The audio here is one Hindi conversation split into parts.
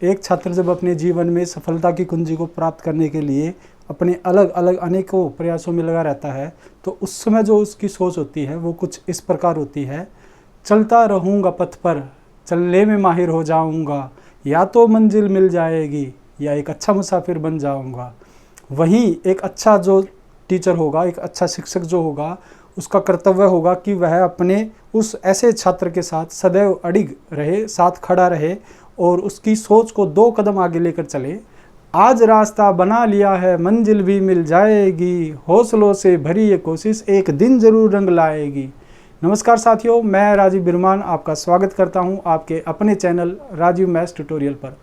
एक छात्र जब अपने जीवन में सफलता की कुंजी को प्राप्त करने के लिए अपने अलग अलग अनेकों प्रयासों में लगा रहता है, तो उस समय जो उसकी सोच होती है वो कुछ इस प्रकार होती है। चलता रहूँगा पथ पर, चलने में माहिर हो जाऊँगा, या तो मंजिल मिल जाएगी या एक अच्छा मुसाफिर बन जाऊँगा। वहीं एक अच्छा जो टीचर होगा, एक अच्छा शिक्षक जो होगा, उसका कर्तव्य होगा कि वह अपने उस ऐसे छात्र के साथ सदैव अडिग रहे, साथ खड़ा रहे और उसकी सोच को 2 कदम आगे लेकर चले। आज रास्ता बना लिया है, मंजिल भी मिल जाएगी, हौसलों से भरी ये कोशिश एक दिन ज़रूर रंग लाएगी। नमस्कार साथियों, मैं राजीव बिरमान आपका स्वागत करता हूं आपके अपने चैनल राजीव मैथ्स ट्यूटोरियल पर।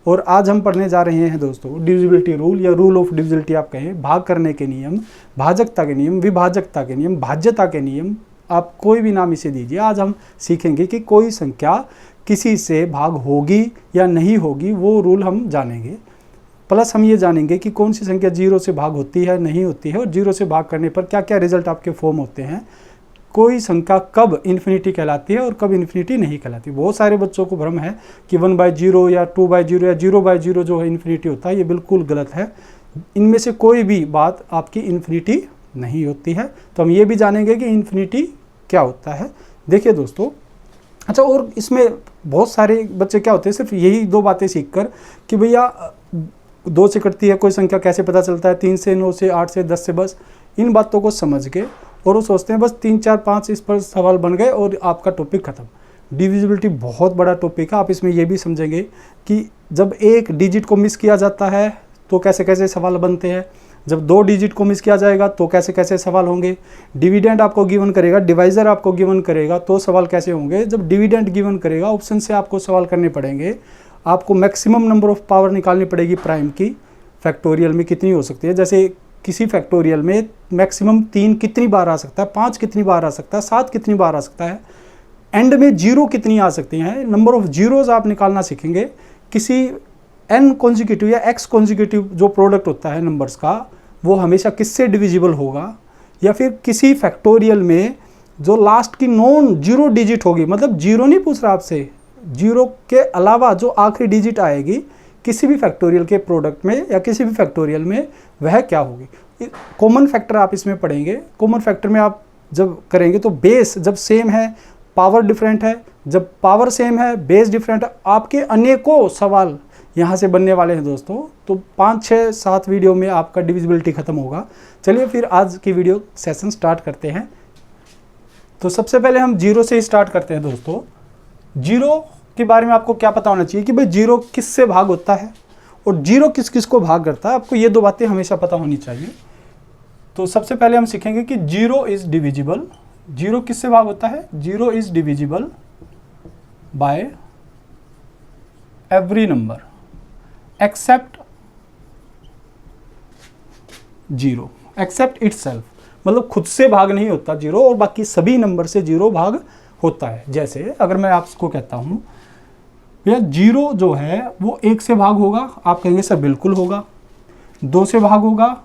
और आज हम पढ़ने जा रहे हैं दोस्तों डिविजिबिलिटी रूल या रूल ऑफ डिविजिबिलिटी आप कहें, भाग करने के नियम, भाजकता के नियम, विभाजकता के नियम, भाज्यता के नियम, आप कोई भी नाम इसे दीजिए। आज हम सीखेंगे कि कोई संख्या किसी से भाग होगी या नहीं होगी, वो रूल हम जानेंगे। प्लस हम ये जानेंगे कि कौन सी संख्या 0 से भाग होती है, नहीं होती है, और 0 से भाग करने पर क्या क्या रिजल्ट आपके फॉर्म होते हैं। कोई संख्या कब इन्फिनिटी कहलाती है और कब इन्फिनिटी नहीं कहलाती। बहुत सारे बच्चों को भ्रम है कि 1/0 या 2/0 या 0/0 जो है इन्फिनिटी होता है। ये बिल्कुल गलत है। इनमें से कोई भी बात आपकी इन्फिनिटी नहीं होती है। तो हम ये भी जानेंगे कि इन्फिनिटी क्या होता है। देखिए दोस्तों, अच्छा, और इसमें बहुत सारे बच्चे क्या होते हैं, सिर्फ यही 2 बातें सीख कर कि भैया 2 से कटती है कोई संख्या कैसे पता चलता है, 3 से, 9 से, 8 से, 10 से, बस इन बातों को समझ के और वो सोचते हैं बस 3, 4, 5 इस पर सवाल बन गए और आपका टॉपिक खत्म। डिविजिबिलिटी बहुत बड़ा टॉपिक है। आप इसमें ये भी समझेंगे कि जब एक डिजिट को मिस किया जाता है तो कैसे कैसे सवाल बनते हैं, जब 2 डिजिट को मिस किया जाएगा तो कैसे कैसे सवाल होंगे, डिविडेंड आपको गिवन करेगा, डिवाइजर आपको गिवन करेगा तो सवाल कैसे होंगे, जब डिविडेंड गिवन करेगा ऑप्शन से आपको सवाल करने पड़ेंगे, आपको मैक्सिमम नंबर ऑफ पावर निकालनी पड़ेगी प्राइम की, फैक्टोरियल में कितनी हो सकती है, जैसे किसी फैक्टोरियल में मैक्सिमम 3 कितनी बार आ सकता है, 5 कितनी बार आ सकता है, 7 कितनी बार आ सकता है, एंड में 0 कितनी आ सकती हैं, नंबर ऑफ जीरोज आप निकालना सीखेंगे। किसी n कॉन्जिक्यूटिव या x कॉन्जिक्यूटिव जो प्रोडक्ट होता है नंबर्स का, वो हमेशा किससे डिविजिबल होगा, या फिर किसी फैक्टोरियल में जो लास्ट की नॉन 0 डिजिट होगी, मतलब 0 नहीं पूछ रहा आपसे, 0 के अलावा जो आखिरी डिजिट आएगी किसी भी फैक्टोरियल के प्रोडक्ट में या किसी भी फैक्टोरियल में, वह क्या होगी। कॉमन फैक्टर आप इसमें पढ़ेंगे। कॉमन फैक्टर में आप जब करेंगे तो बेस जब सेम है, पावर डिफरेंट है, जब पावर सेम है, बेस डिफरेंट है, आपके अनेकों सवाल यहाँ से बनने वाले हैं दोस्तों। तो 5, 6, 7 वीडियो में आपका डिविजिबिलिटी खत्म होगा। चलिए फिर आज की वीडियो सेशन स्टार्ट करते हैं। तो सबसे पहले हम 0 से ही स्टार्ट करते हैं दोस्तों। 0 के बारे में आपको क्या पता होना चाहिए कि भाई 0 किससे भाग होता है और 0 किस किस को भाग करता है। आपको ये 2 बातें हमेशा पता होनी चाहिए। तो सबसे पहले हम सीखेंगे कि 0 इज डिविजिबल। 0 किससे भाग होता है, 0 is divisible by every number except 0, except itself, मतलब खुद से भाग नहीं होता 0 और बाकी सभी नंबर से 0 भाग होता है। जैसे अगर मैं आपको कहता हूं भैया 0 जो है वो 1 से भाग होगा, आप कहेंगे सर बिल्कुल होगा। 2 से भाग होगा,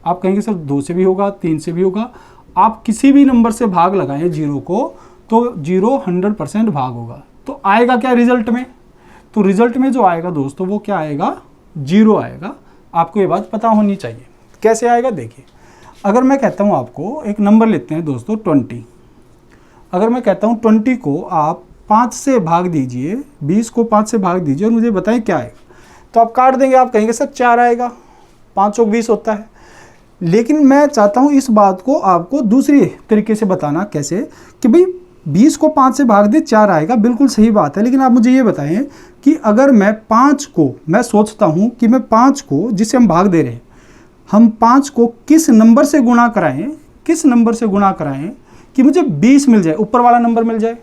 आप कहेंगे सर 2 से भी होगा, 3 से भी होगा। आप किसी भी नंबर से भाग लगाएं 0 को तो 0 100% भाग होगा। तो आएगा क्या रिजल्ट में, तो रिजल्ट में जो आएगा दोस्तों वो क्या आएगा, 0 आएगा। आपको ये बात पता होनी चाहिए। कैसे आएगा देखिए, अगर मैं कहता हूँ आपको एक नंबर लेते हैं दोस्तों 20। अगर मैं कहता हूँ 20 को आप 5 से भाग दीजिए, 20 को 5 से भाग दीजिए और मुझे बताएं क्या आएगा, तो आप काट देंगे, आप कहेंगे सर 4 आएगा, 5 और 20 होता है। लेकिन मैं चाहता हूँ इस बात को आपको दूसरी तरीके से बताना। कैसे कि भाई 20 को 5 से भाग दे 4 आएगा, बिल्कुल सही बात है। लेकिन आप मुझे ये बताएं कि अगर मैं 5 को, मैं सोचता हूँ कि मैं 5 को, जिसे हम भाग दे रहे हैं, हम 5 को किस नंबर से गुणा कराएं, किस नंबर से गुणा कराएं कि मुझे 20 मिल जाए, ऊपर वाला नंबर मिल जाए,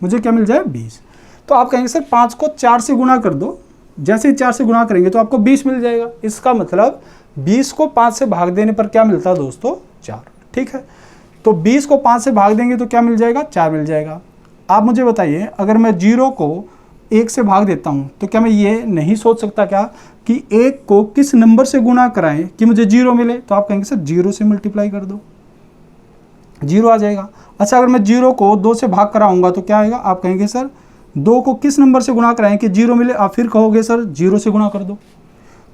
मुझे क्या मिल जाए 20। तो आप कहेंगे सर 5 को 4 से गुणा कर दो, जैसे ही 4 से गुणा करेंगे तो आपको 20 मिल जाएगा। इसका मतलब 20 को 5 से भाग देने पर क्या मिलता है दोस्तों, 4। ठीक है, तो 20 को 5 से भाग देंगे तो क्या मिल जाएगा, 4 मिल जाएगा। आप मुझे बताइए अगर मैं 0 को 1 से भाग देता हूँ तो क्या मैं ये नहीं सोच सकता क्या कि 1 को किस नंबर से गुणा कराएं कि मुझे 0 मिले। तो आप कहेंगे सर 0 से मल्टीप्लाई कर दो, 0 आ जाएगा। अच्छा, अगर मैं 0 को 2 से भाग कराऊंगा तो क्या आएगा, आप कहेंगे सर 2 को किस नंबर से गुणा कराएं कि 0 मिले? आप फिर कहोगे सर 0 से गुणा कर दो,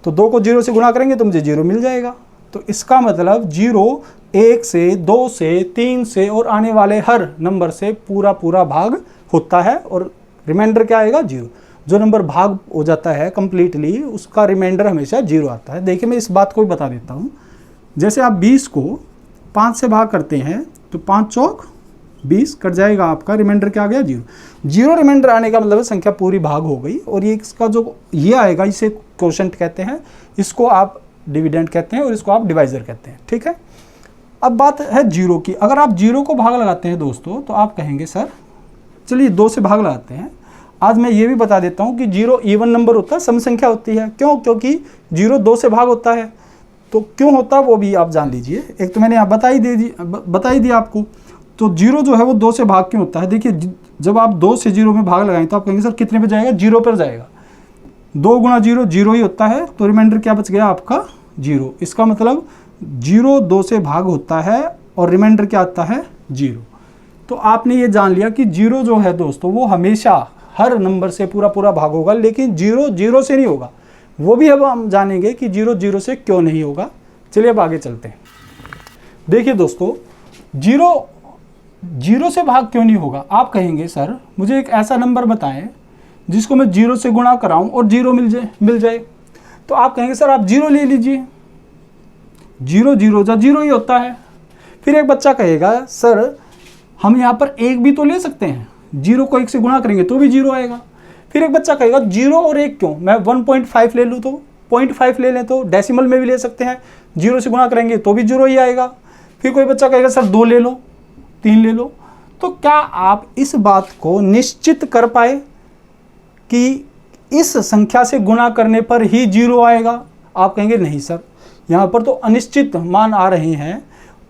तो 2 को 0 से गुणा करेंगे तो मुझे 0 मिल जाएगा। तो इसका मतलब 0 1 से 2 से 3 से और आने वाले हर नंबर से पूरा पूरा भाग होता है और रिमाइंडर क्या आएगा? 0। जो नंबर भाग हो जाता है कंप्लीटली उसका रिमाइंडर हमेशा 0 आता है। देखिए मैं इस बात को भी बता देता हूँ। जैसे आप 20 को 5 से भाग करते हैं तो 5 चौक 20 कट जाएगा, आपका रिमाइंडर क्या आ गया? 0। 0 रिमाइंडर आने का मतलब संख्या पूरी भाग हो गई और ये इसका जो ये आएगा इसे क्वोशंट कहते हैं, इसको आप डिविडेंड कहते हैं और इसको आप डिवाइजर कहते हैं। ठीक है, अब बात है 0 की। अगर आप 0 को भाग लगाते हैं दोस्तों तो आप कहेंगे सर चलिए 2 से भाग लगाते हैं। आज मैं ये भी बता देता हूँ कि 0 इवन नंबर होता है, सम संख्या होती है। क्यों? क्योंकि 0 2 से भाग होता है। तो क्यों होता है वो भी आप जान लीजिए। एक तो मैंने यहाँ बता ही दिया आपको। तो 0 जो है वो 2 से भाग क्यों होता है? देखिए जब आप 2 से 0 में भाग लगाएं तो आप कहेंगे सर कितने पे जाएगा? 0 पर जाएगा। 2 गुणा 0 0 ही होता है, तो रिमाइंडर क्या बच गया आपका? 0। इसका मतलब 0 2 से भाग होता है और रिमाइंडर क्या आता है? 0। तो आपने ये जान लिया कि 0 जो है दोस्तों वो हमेशा हर नंबर से पूरा पूरा भाग होगा, लेकिन 0 0 से नहीं होगा। वो भी अब हम जानेंगे कि 0 0 से क्यों नहीं होगा। चलिए अब आगे चलते हैं। देखिए दोस्तों 0 0 से भाग क्यों नहीं होगा? आप कहेंगे सर मुझे एक ऐसा नंबर बताएं जिसको मैं 0 से गुणा कराऊं और 0 मिल जाए। तो आप कहेंगे सर आप 0 ले लीजिए, 0 0 जा 0 ही होता है। फिर एक बच्चा कहेगा सर हम यहाँ पर 1 भी तो ले सकते हैं, 0 को 1 से गुणा करेंगे तो भी 0 आएगा। फिर एक बच्चा कहेगा 0 और 1 क्यों, मैं 1.5 ले लूँ तो 0.5 ले लें तो डेसिमल में भी ले सकते हैं, 0 से गुणा करेंगे तो भी 0 ही आएगा। फिर कोई बच्चा कहेगा सर 2 ले लो, 3 ले लो। तो क्या आप इस बात को निश्चित कर पाए कि इस संख्या से गुणा करने पर ही 0 आएगा? आप कहेंगे नहीं सर यहाँ पर तो अनिश्चित मान आ रहे हैं,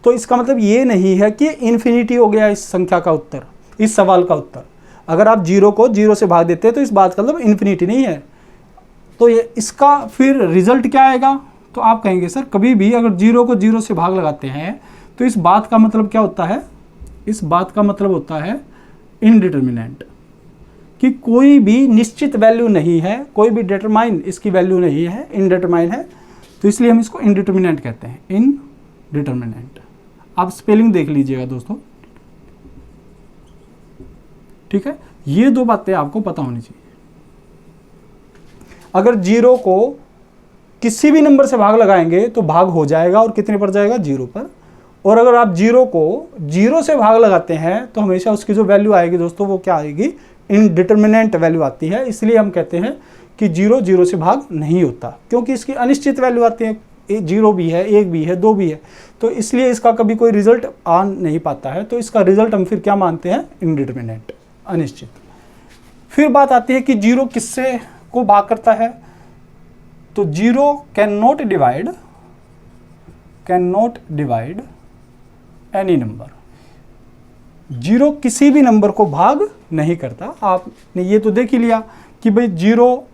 तो इसका मतलब ये नहीं है कि इन्फिनिटी हो गया इस संख्या का उत्तर, इस सवाल का उत्तर। अगर आप 0 को 0 से भाग देते हैं तो इस बात का मतलब इन्फिनिटी नहीं है। तो ये इसका फिर रिजल्ट क्या आएगा? तो आप कहेंगे सर कभी भी अगर 0 को 0 से भाग लगाते हैं तो इस बात का मतलब क्या होता है? इस बात का मतलब होता है इनडिटर्मिनेंट, कि कोई भी निश्चित वैल्यू नहीं है, कोई भी डिटरमाइन इसकी वैल्यू नहीं है, इनडिटरमाइन है। तो इसलिए हम इसको इनडिटर्मिनेंट कहते हैं, इनडिटर्मिनेंट। आप स्पेलिंग देख लीजिएगा दोस्तों, ठीक है। ये 2 बातें आपको पता होनी चाहिए। अगर 0 को किसी भी नंबर से भाग लगाएंगे तो भाग हो जाएगा और कितने पर जाएगा? 0 पर। और अगर आप 0 को 0 से भाग लगाते हैं तो हमेशा उसकी जो वैल्यू आएगी दोस्तों वो क्या आएगी? इनडिटर्मिनेंट वैल्यू आती है। इसलिए हम कहते हैं कि 0 0 से भाग नहीं होता, क्योंकि इसकी अनिश्चित वैल्यू आती है। 0 भी है, 1 भी है, 2 भी है, तो इसलिए इसका कभी कोई रिजल्ट आ नहीं पाता है। तो इसका रिजल्ट हम फिर क्या मानते हैं? इनडिटर्मिनेंट, अनिश्चित। फिर बात आती है कि 0 किससे को भाग करता है? तो 0 can not divide any number. 0 किसी भी नंबर को भाग नहीं करता। आपने ये तो देख ही लिया कि भाई 0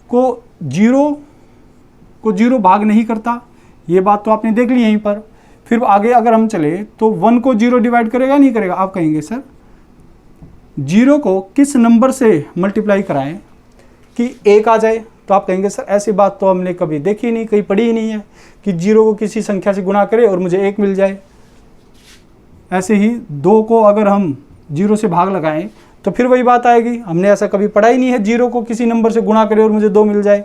को 0 भाग नहीं करता, ये बात तो आपने देख ली यहीं पर। फिर आगे अगर हम चले तो 1 को 0 डिवाइड करेगा नहीं करेगा? आप कहेंगे सर 0 को किस नंबर से मल्टीप्लाई कराएं कि 1 आ जाए? तो आप कहेंगे सर ऐसी बात तो हमने कभी देखी नहीं, कहीं पढ़ी ही नहीं है कि 0 को किसी संख्या से गुणा करे और मुझे 1 मिल जाए। ऐसे ही 2 को अगर हम 0 से भाग लगाएं तो फिर वही बात आएगी, हमने ऐसा कभी पढ़ा ही नहीं है 0 को किसी नंबर से गुणा करे और मुझे 2 मिल जाए।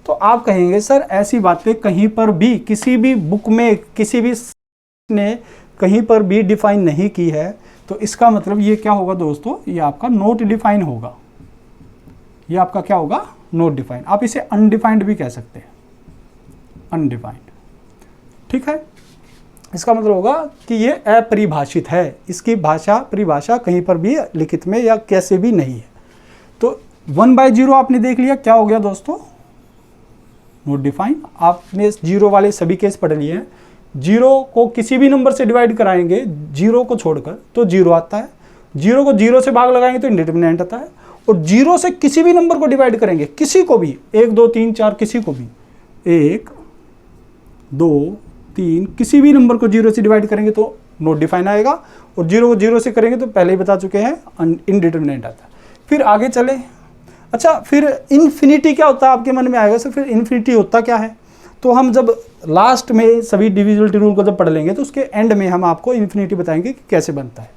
तो आप कहेंगे सर ऐसी बातें कहीं पर भी, किसी भी बुक में, किसी भी ने कहीं पर भी डिफाइन नहीं की है। तो इसका मतलब ये क्या होगा दोस्तों? ये आपका नॉट डिफाइन होगा। ये आपका क्या होगा? Not define. आप इसे अनडिफाइंड भी कह सकते हैं, अनडिफाइंड, ठीक है। इसका मतलब होगा कि ये अपरिभाषित है, इसकी परिभाषा कहीं पर भी लिखित में या कैसे भी नहीं है। तो 1/0 आपने देख लिया, क्या हो गया दोस्तों? Not define. आपने 0 वाले सभी केस पढ़ लिए हैं। 0 को किसी भी नंबर से डिवाइड कराएंगे 0 को छोड़कर तो 0 आता है। 0 को 0 से भाग लगाएंगे तो इंडिटरमिनेंट आता है। और 0 से किसी भी नंबर को डिवाइड करेंगे, किसी को भी, 1 2 3 4 किसी को भी, 1 2 3 किसी भी नंबर को 0 से डिवाइड करेंगे तो नॉट डिफाइन आएगा। और 0 को 0 से करेंगे तो पहले ही बता चुके हैं इनडिटरमिनेंट आता है। फिर आगे चले। अच्छा, फिर इन्फिनिटी क्या होता है आपके मन में आएगा सर, फिर इन्फिनिटी होता क्या है? तो हम जब लास्ट में सभी डिविजिबिलिटी रूल को जब पढ़ लेंगे तो उसके एंड में हम आपको इन्फिनिटी बताएंगे कि कैसे बनता है।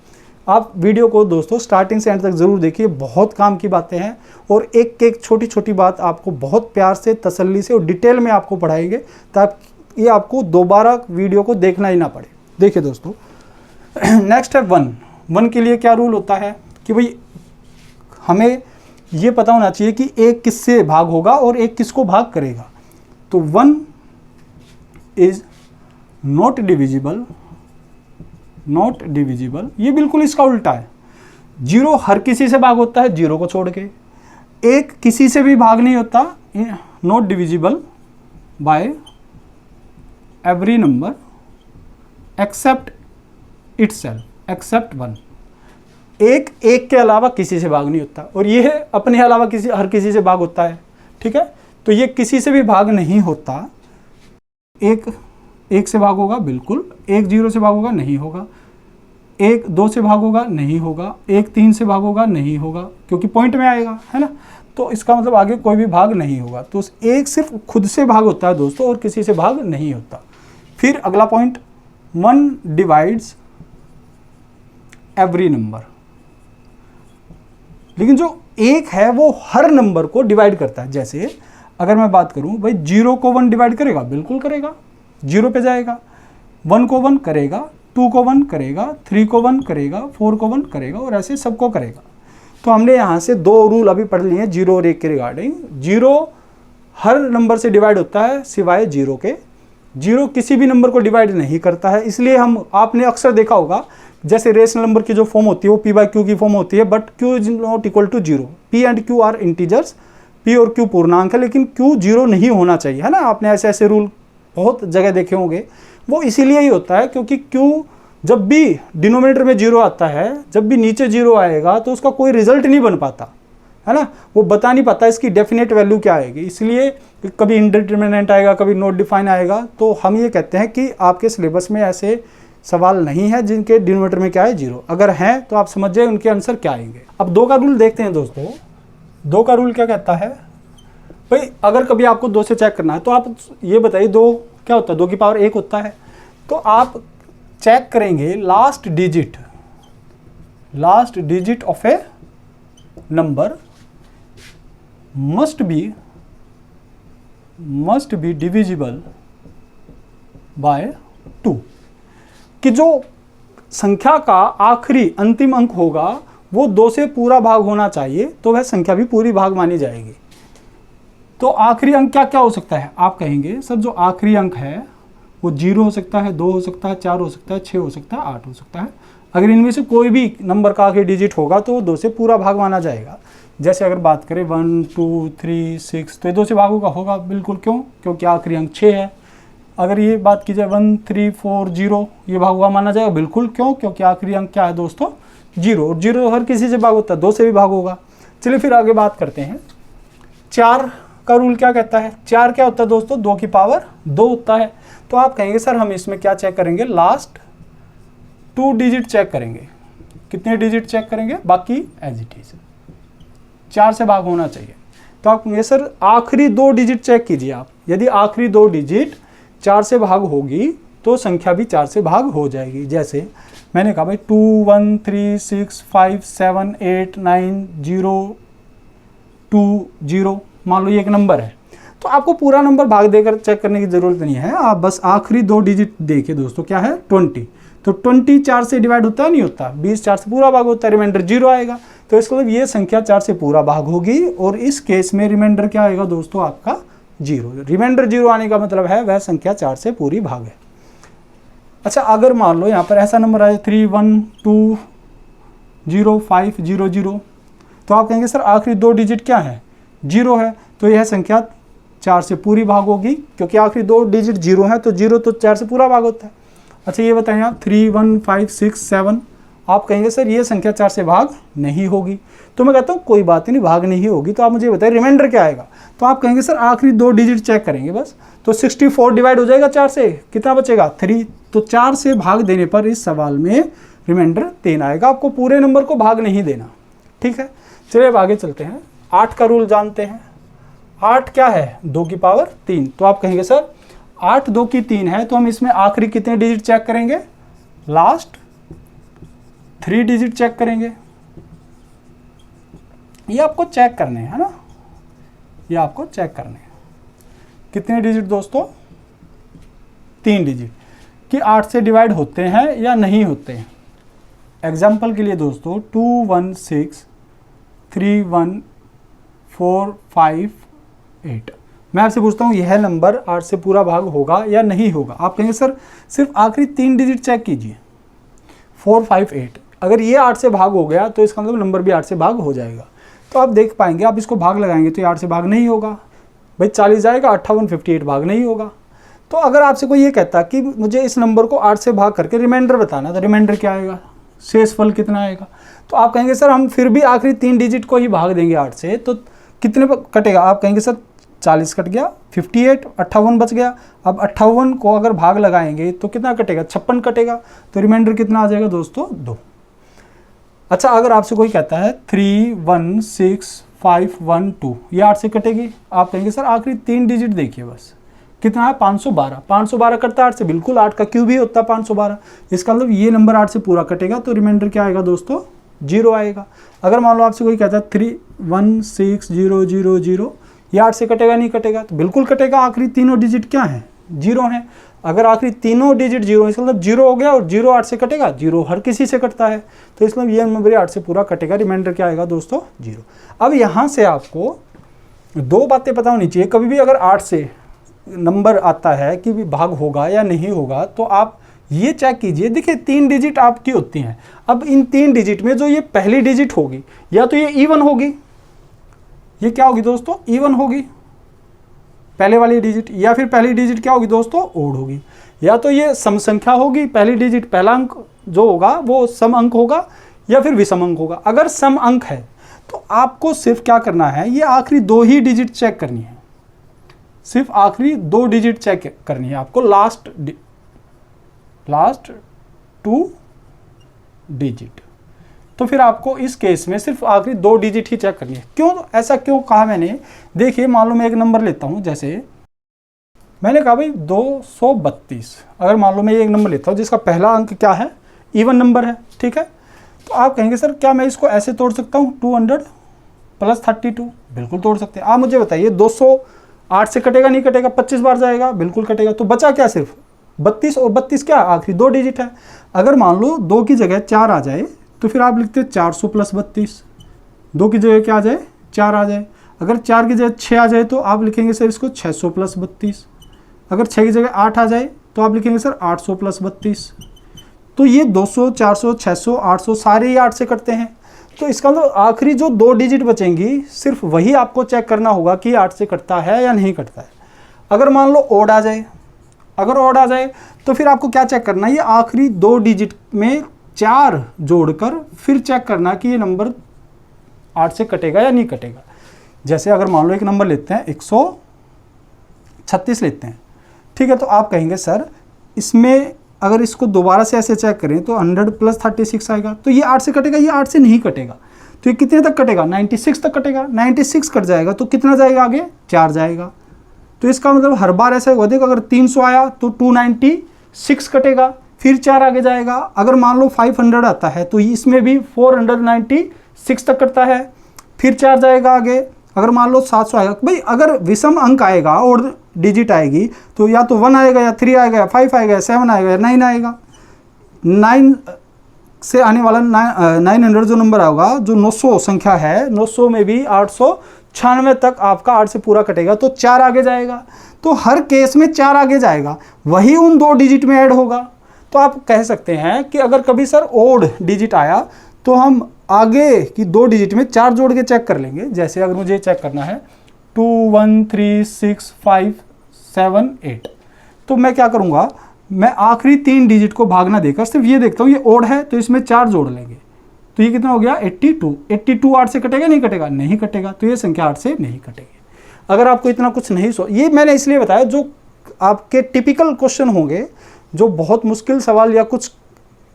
आप वीडियो को दोस्तों स्टार्टिंग से एंड तक ज़रूर देखिए, बहुत काम की बातें हैं और एक एक छोटी छोटी बात आपको बहुत प्यार से, तसल्ली से और डिटेल में आपको पढ़ाएंगे ताकि ये आपको दोबारा वीडियो को देखना ही ना पड़े। देखिए दोस्तों, नेक्स्ट है वन के लिए क्या रूल होता है कि भाई हमें ये पता होना चाहिए कि एक किससे भाग होगा और एक किसको भाग करेगा। तो 1 इज नॉट डिविजिबल, ये बिल्कुल इसका उल्टा है। 0 हर किसी से भाग होता है 0 को छोड़ के, 1 किसी से भी भाग नहीं होता, not divisible by every number except itself, except 1। एक के अलावा किसी से भाग नहीं होता और ये अपने अलावा हर किसी से भाग होता है। ठीक है, तो ये किसी से भी भाग नहीं होता। एक से भाग होगा बिल्कुल, 1 0 से भाग होगा नहीं होगा, 1 2 से भाग होगा नहीं होगा, 1 3 से भाग होगा नहीं होगा क्योंकि पॉइंट में आएगा, है ना। तो इसका मतलब आगे कोई भी भाग नहीं होगा। तो 1 सिर्फ खुद से भाग होता है दोस्तों और किसी से भाग नहीं होता। फिर अगला पॉइंट, 1 डिवाइड्स एवरी नंबर, लेकिन जो 1 है वो हर नंबर को डिवाइड करता है। जैसे अगर मैं बात करूं भाई 0 को 1 डिवाइड करेगा, बिल्कुल करेगा, 0 पे जाएगा, 1 को 1 करेगा, 2 को 1 करेगा, 3 को 1 करेगा, 4 को 1 करेगा और ऐसे सबको करेगा। तो हमने यहाँ से 2 रूल अभी पढ़ लिए हैं 0 और 1 के रिगार्डिंग। 0 हर नंबर से डिवाइड होता है सिवाय 0 के। 0 किसी भी नंबर को डिवाइड नहीं करता है, इसलिए आपने अक्सर देखा होगा जैसे रेशनल नंबर की जो फॉर्म होती है वो p/q की फॉर्म होती है, but q is not equal to 0। p and q are integers, p और q पूर्णांक है, लेकिन q 0 नहीं होना चाहिए, है ना। आपने ऐसे रूल बहुत जगह देखे होंगे। वो इसीलिए ही होता है क्योंकि q जब भी डिनोमिनेटर में 0 आता है, जब भी नीचे 0 आएगा तो उसका कोई रिजल्ट नहीं बन पाता, है ना। वो बता नहीं पाता इसकी डेफिनेट वैल्यू क्या आएगी, इसलिए कभी इंडिटरमिनेंट आएगा, कभी नॉट डिफाइन आएगा। तो हम ये कहते हैं कि आपके सिलेबस में ऐसे सवाल नहीं है जिनके डिनोमिनेटर में क्या है 0। अगर हैं तो आप समझ जाए उनके आंसर क्या आएंगे। अब 2 का रूल देखते हैं दोस्तों। 2 का रूल क्या कहता है भाई, अगर कभी आपको 2 से चेक करना है तो आप ये बताइए 2 क्या होता है, 2 की पावर 1 होता है। तो आप चेक करेंगे last digit of A number must be divisible by 2, कि जो संख्या का आखिरी अंतिम अंक होगा वो 2 से पूरा भाग होना चाहिए, तो वह संख्या भी पूरी भाग मानी जाएगी। तो आखिरी अंक क्या क्या हो सकता है? आप कहेंगे सर जो आखिरी अंक है वो 0 हो सकता है, 2 हो सकता है, 4 हो सकता है, 6 हो सकता है, 8 हो सकता है। अगर इनमें से कोई भी नंबर का आखिरी डिजिट होगा तो 2 से पूरा भाग माना जाएगा। जैसे अगर बात करें 1 2 3 6, तो ये 2 से भाग होगा बिल्कुल। क्यों? क्योंकि आखिरी अंक 6 है। अगर ये बात की जाए 1 3 4 0, ये भाग हुआ माना जाएगा बिल्कुल। क्यों? क्योंकि आखिरी अंक क्या है दोस्तों 0, और 0 हर किसी से भाग होता है, 2 से भी भाग होगा। चलिए फिर आगे बात करते हैं। 4 का रूल क्या कहता है? 4 क्या होता है दोस्तों? 2 की पावर 2 होता है। तो आप कहेंगे सर हम इसमें क्या चेक करेंगे? लास्ट 2 डिजिट चेक करेंगे। कितने डिजिट चेक करेंगे? बाकी एज इट इज 4 से भाग होना चाहिए। तो आप कहेंगे सर आखिरी 2 डिजिट चेक कीजिए आप। यदि आखिरी 2 डिजिट 4 से भाग होगी तो संख्या भी 4 से भाग हो जाएगी। जैसे मैंने कहा भाई 2 1 3 6 5 7 8 9 0 2 0, मान लो ये एक नंबर है। तो आपको पूरा नंबर भाग देकर चेक करने की ज़रूरत नहीं है, आप बस आखिरी 2 डिजिट देखिए दोस्तों। क्या है? 20। तो 20 4 से डिवाइड होता है? नहीं होता। 20 4 से पूरा भाग होता है, रिमाइंडर 0 आएगा। तो इसका मतलब ये संख्या 4 से पूरा भाग होगी, और इस केस में रिमाइंडर क्या आएगा दोस्तों? आपका 0। रिमाइंडर 0 आने का मतलब है वह संख्या 4 से पूरी भाग है। अच्छा, अगर मान लो यहाँ पर ऐसा नंबर आए 3 1 2 0 5 0 0, तो आप कहेंगे सर आखिरी 2 डिजिट क्या है? 0 है। तो यह संख्या 4 से पूरी भाग होगी, क्योंकि आखिरी 2 डिजिट 0 है, तो 0 तो 4 से पूरा भाग होता है। अच्छा ये बताएं आप 3 1 5 6 7, आप कहेंगे सर ये संख्या 4 से भाग नहीं होगी। तो मैं कहता हूँ कोई बात नहीं, भाग नहीं होगी। तो आप मुझे बताइए रिमाइंडर क्या आएगा? तो आप कहेंगे सर आखिरी 2 डिजिट चेक करेंगे बस। तो 64 डिवाइड हो जाएगा 4 से, कितना बचेगा? 3। तो 4 से भाग देने पर इस सवाल में रिमाइंडर 3 आएगा। आपको पूरे नंबर को भाग नहीं देना, ठीक है। चलिए अब आगे चलते हैं। 8 का रूल जानते हैं। 8 क्या है? 2 की पावर 3। तो आप कहेंगे सर 8 2 की 3 है, तो हम इसमें आखिरी कितने डिजिट चेक करेंगे? लास्ट 3 डिजिट चेक करेंगे। ये आपको चेक करने हैं, है ना? ये आपको चेक करने हैं। कितने डिजिट दोस्तों? 3 डिजिट कि 8 से डिवाइड होते हैं या नहीं होते हैं। एग्जाम्पल के लिए दोस्तों 2 1 6 3 1 4 5 8, मैं आपसे पूछता हूँ यह नंबर 8 से पूरा भाग होगा या नहीं होगा? आप कहेंगे सर सिर्फ आखिरी 3 डिजिट चेक कीजिए, 4 5 8। अगर ये 8 से भाग हो गया तो इसका मतलब नंबर भी 8 से भाग हो जाएगा। तो आप देख पाएंगे, आप इसको भाग लगाएंगे तो ये 8 से भाग नहीं होगा भाई, 40 जाएगा, 58 58 भाग नहीं होगा। तो अगर आपसे कोई ये कहता कि मुझे इस नंबर को 8 से भाग करके रिमाइंडर बताना, तो रिमाइंडर क्या आएगा? शेषफल कितना आएगा? तो आप कहेंगे सर हम फिर भी आखिरी 3 डिजिट को ही भाग देंगे 8 से, तो कितने कटेगा? आप कहेंगे सर 40 कट गया, 58 58 बच गया। अब 58 को अगर भाग लगाएंगे तो कितना कटेगा? 56 कटेगा। तो रिमाइंडर कितना आ जाएगा दोस्तों? 2। अच्छा, अगर आपसे कोई कहता है 3 1 6 5 1 2, ये 8 से कटेगी। आप कहेंगे सर आखिरी 3 डिजिट देखिए बस, कितना है? 512। 512 कटता है 8 से, बिल्कुल 8 का क्यूब ही होता है 512। इसका मतलब ये नंबर 8 से पूरा कटेगा, तो रिमाइंडर क्या आएगा दोस्तों? 0 आएगा। अगर मान लो आपसे कोई कहता है 3 1 6 0 0 0, ये 8 से कटेगा नहीं कटेगा? तो बिल्कुल कटेगा। आखिरी तीनों डिजिट क्या है? 0 है। अगर आखिरी तीनों डिजिट 0, इसका मतलब 0 हो गया, और 0 8 से कटेगा? 0 हर किसी से कटता है, तो इसका मतलब ये नंबर 8 से पूरा कटेगा। रिमाइंडर क्या आएगा दोस्तों? 0। अब यहाँ से आपको 2 बातें पता होनी चाहिए। कभी भी अगर 8 से नंबर आता है कि भाग होगा या नहीं होगा, तो आप ये चेक कीजिए। देखिए 3 डिजिट आपकी होती हैं। अब इन 3 डिजिट में जो ये पहली डिजिट होगी, या तो ये इवन होगी, ये क्या होगी दोस्तों? इवन होगी पहले वाली डिजिट, या फिर पहली डिजिट क्या होगी दोस्तों? ओड होगी। या तो ये सम संख्या होगी, पहली डिजिट पहला अंक जो होगा वो सम अंक होगा, या फिर विषम अंक होगा। अगर सम अंक है तो आपको सिर्फ क्या करना है? ये आखिरी 2 ही डिजिट चेक करनी है, सिर्फ आखिरी 2 डिजिट चेक करनी है आपको, लास्ट 2 डिजिट। तो फिर आपको इस केस में सिर्फ आखिरी 2 डिजिट ही चेक करनी है। क्यों ऐसा क्यों कहा मैंने? देखिए मान लो मैं एक नंबर लेता हूं, जैसे मैंने कहा भाई 232। अगर मान लो मैं एक नंबर लेता हूं जिसका पहला अंक क्या है? इवन नंबर है, ठीक है? तो आप कहेंगे सर क्या मैं इसको ऐसे तोड़ सकता हूं? 200 + 32, बिल्कुल तोड़ सकते हैं। आप मुझे बताइए 208 से कटेगा नहीं कटेगा? 25 बार जाएगा, बिल्कुल कटेगा। तो बचा क्या? सिर्फ 32, और 32 क्या? आखिरी 2 डिजिट है। अगर मान लो 2 की जगह 4 आ जाए तो फिर आप लिखते 400 + 32। 2 की जगह क्या आ जाए? 4 आ जाए। अगर 4 की जगह 6 आ जाए तो आप लिखेंगे सर इसको 600 + 32। अगर 6 की जगह 8 आ जाए तो आप लिखेंगे सर 800 + 32। तो ये 200 400 600 800 सारे ही 8 से कटते हैं। तो इसका मतलब आखिरी जो 2 डिजिट बचेंगी सिर्फ वही आपको चेक करना होगा कि 8 से कटता है या नहीं कटता है। अगर मान लो ओड आ जाए, अगर ओड आ जाए तो फिर आपको क्या चेक करना है? ये आखिरी 2 डिजिट में 4 जोड़कर फिर चेक करना कि ये नंबर 8 से कटेगा या नहीं कटेगा। जैसे अगर मान लो एक नंबर लेते हैं 136 लेते हैं, ठीक है? तो आप कहेंगे सर इसमें अगर इसको दोबारा से ऐसे चेक करें तो 100 + 36 आएगा, तो ये 8 से कटेगा? ये 8 से नहीं कटेगा। तो ये कितने तक कटेगा? 96 तक कटेगा। 96 कट जाएगा तो कितना जाएगा आगे? 4 जाएगा। तो इसका मतलब हर बार ऐसा होगा। देखो अगर 300 आया तो 296 कटेगा, फिर 4 आगे जाएगा। अगर मान लो 500 आता है तो इसमें भी 496 तक कटता है, फिर 4 जाएगा आगे। अगर मान लो 700 आएगा, भाई अगर विषम अंक आएगा और डिजिट आएगी तो या तो 1 आएगा, या 3 आएगा, या 5 आएगा, या 7 आएगा, या 9 आएगा। 9 से आने वाला 900 जो नंबर आएगा, जो 900 संख्या है, 900 में भी 896 तक आपका 8 से पूरा कटेगा, तो 4 आगे जाएगा। तो हर केस में 4 आगे जाएगा, वही उन 2 डिजिट में ऐड होगा। तो आप कह सकते हैं कि अगर कभी सर ओड डिजिट आया तो हम आगे की 2 डिजिट में 4 जोड़ के चेक कर लेंगे। जैसे अगर मुझे चेक करना है 2 1 3 6 5 7 8, तो मैं क्या करूँगा? मैं आखिरी 3 डिजिट को भागना देकर सिर्फ ये देखता हूँ ये ओड है तो इसमें 4 जोड़ लेंगे, तो ये कितना हो गया? 82। 82 8 से कटेगा नहीं कटेगा? नहीं कटेगा। तो ये संख्या 8 से नहीं कटेगी। अगर आपको इतना कुछ नहीं ये मैंने इसलिए बताया, जो आपके टिपिकल क्वेश्चन होंगे, जो बहुत मुश्किल सवाल या कुछ